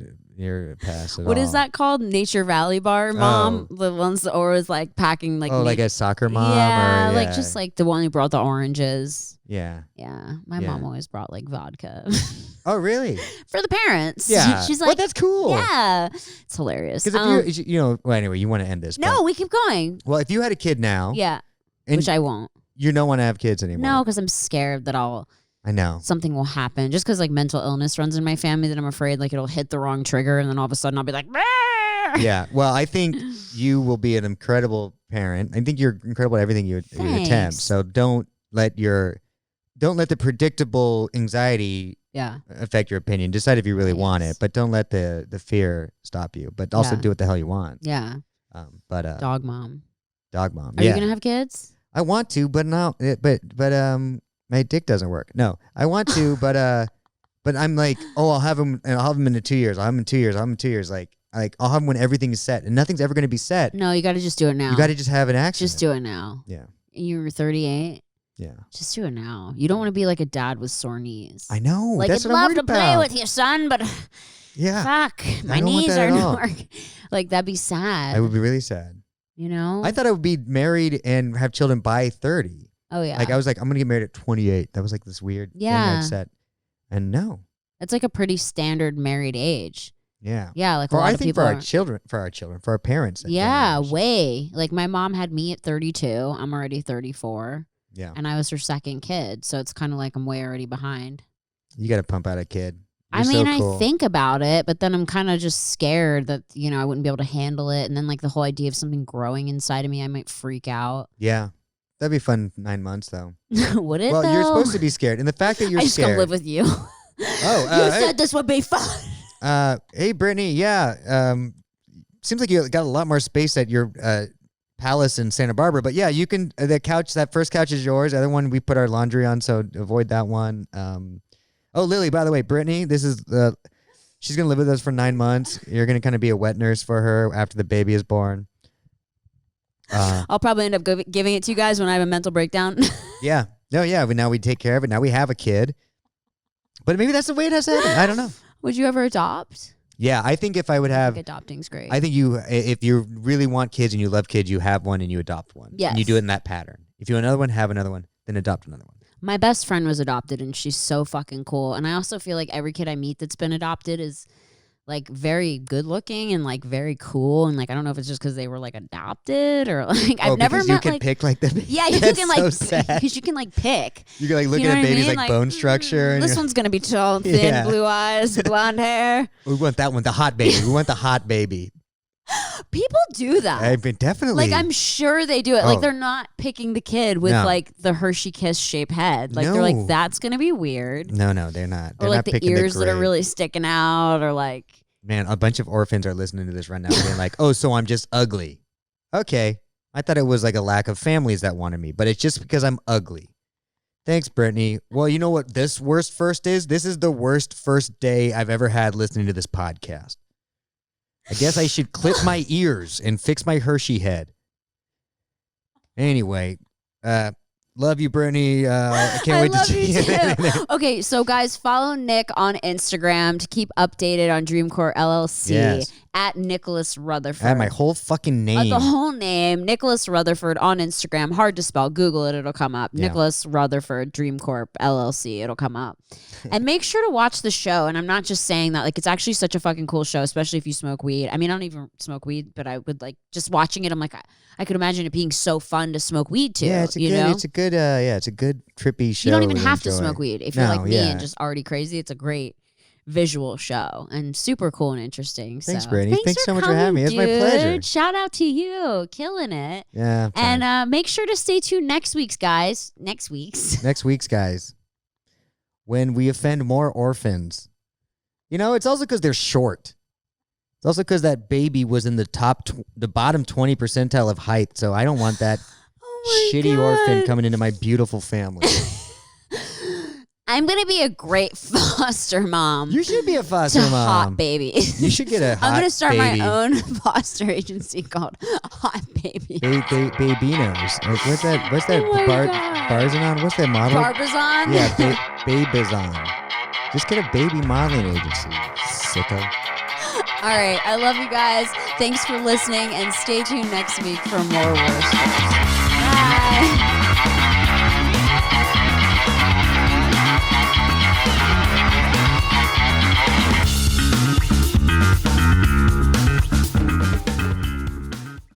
past at What all. is that called? Nature Valley bar mom? The ones that always like packing like like a soccer mom? yeah, or, like just like the one who brought the oranges. Yeah. Yeah, my Yeah. mom always brought like vodka Oh, really? for the parents. Yeah. She's Well, like, that's cool. yeah, it's hilarious. Because if well, anyway, you want to end this. No, but- we keep going. well, if you had a kid now, Yeah, and which I won't. you don't want to have kids anymore. No, because I'm scared that I know. something will happen. Just because like mental illness runs in my family, that I'm afraid like it'll hit the wrong trigger, and then all of a sudden I'll be like, "Rah!" Yeah. Well, I think you will be an incredible parent. I think you're incredible at everything you attempt. Thanks. So don't let the predictable anxiety Yeah, affect your opinion. Decide if you really want it, Thanks. but don't let the fear stop you. But also Yeah. do what the hell you want. yeah. But Dog mom. dog mom. Are yeah. you gonna have kids? I want to, but no. My dick doesn't work. No, I want to, but I'm like, I'll have him, and I'll have him in 2 years. I'll have him in 2 years. I'll have him in 2 years. Like I'll have him when everything is set, and nothing's ever going to be set. No, you got to just do it now. You got to just have an accident. just do it now. Yeah. You're 38. Yeah. Just do it now. You don't want to be like a dad with sore knees. I know. Like, That's I'd what I'm love worried to play about. with you, son, but Yeah. fuck, my don't want knees that are at all. not working. Like, that'd be sad. I would be really sad. You know? I thought I would be married and have children by 30. Oh, yeah. Like I was like, I'm going to get married at 28. That was like this weird thing Yeah. I'd set. And no. That's like a pretty standard married age. Yeah. Yeah, like a For lot I of think people for are. our children, for our parents. that Yeah, generation. way. Like, my mom had me at 32. I'm already 34. Yeah. And I was her second kid. So it's kind of like I'm way already behind. You got to pump out a kid. I You're mean, so cool. I think about it, but then I'm kind of just scared that, I wouldn't be able to handle it. And then, like, the whole idea of something growing inside of me, I might freak out. Yeah. That'd be fun 9 months, though. Would it, Well, though? you're supposed to be scared. And the fact that you're I just scared. come live with you. Oh, You said this would be fun. Hey, Brittany. Yeah. Seems like you got a lot more space at your palace in Santa Barbara. But yeah, you can. That first couch is yours. The other one we put our laundry on, so avoid that one. Oh, Lily, by the way, Brittany, this is she's gonna live with us for 9 months. You're gonna kind of be a wet nurse for her after the baby is born. I'll probably end up giving it to you guys when I have a mental breakdown. Yeah. No, yeah. But now we take care of it. Now we have a kid. But maybe that's the way it has to happen. I don't know. Would you ever adopt? Yeah, I think if I would I have, think adopting's great. I think if you really want kids and you love kids, you have one and you adopt one. Yes. And you do it in that pattern. If you want another one, have another one, then adopt another one. My best friend was adopted, and she's so fucking cool. And I also feel like every kid I meet that's been adopted is like very good looking and like very cool. And like I don't know if it's just because they were like adopted or like I've never because met you can like pick like the yeah you That's can so like sad. because you can like pick. You can like look You know at a what I baby's mean? like bone structure. And This you're- one's gonna be tall, thin, Yeah. blue eyes, blonde hair. we want that one, the hot baby. We want the hot baby. People do that. I mean, definitely. Like I'm sure they do it. Oh. Like they're not picking the kid with No. like the Hershey Kiss shape head. Like they're like No. that's gonna be weird. No, they're not. They're Or like not the picking ears the that are grade. really sticking out, or like Man, a bunch of orphans are listening to this right now being like, oh, so I'm just ugly. Okay. I thought it was like a lack of families that wanted me, but it's just because I'm ugly. Thanks, Brittany. Well, you know what this worst first is? This is the worst first day I've ever had listening to this podcast. I guess I should clip my ears and fix my Hershey head. Anyway, Love you, Brittany. I can't wait to see you you. too. Okay, so guys, follow Nick on Instagram to keep updated on Dreamcore LLC. Yes. At Nicholas Rutherford. I had my whole fucking name. The whole name, Nicholas Rutherford on Instagram. Hard to spell. Google it. It'll come up. Yeah. Nicholas Rutherford, Dream Corp, LLC. It'll come up. And make sure to watch the show. And I'm not just saying that. Like, it's actually such a fucking cool show, especially if you smoke weed. I mean, I don't even smoke weed, but I would like just watching it. I'm like, I could imagine it being so fun to smoke weed too. Yeah, it's a good trippy show. You don't even to have to enjoy. smoke weed. If you're No, like me yeah. and just already crazy, it's a great visual show and super cool and interesting. Thanks, so, Brittany. Thanks so much for coming, having me. It's my pleasure. dude. Shout out to you, killing it. Yeah. And make sure to stay tuned next week's guys. Next week's guys. When we offend more orphans. You know, it's also because they're short. It's also because that baby was in the bottom 20 percentile of height. So I don't want that shitty orphan coming into my beautiful family. I'm gonna be a great foster mom. You should be a foster to mom. Hot babies. You should get a hot I'm gonna start baby. my own foster agency called Hot Baby. Babinos. Like, what's that? Oh my God. Barzanon? What's that model? Barbizon? Yeah, Babizon. Just get a baby modeling agency. Sicko. All right. I love you guys. Thanks for listening and stay tuned next week for more Worst First. Bye.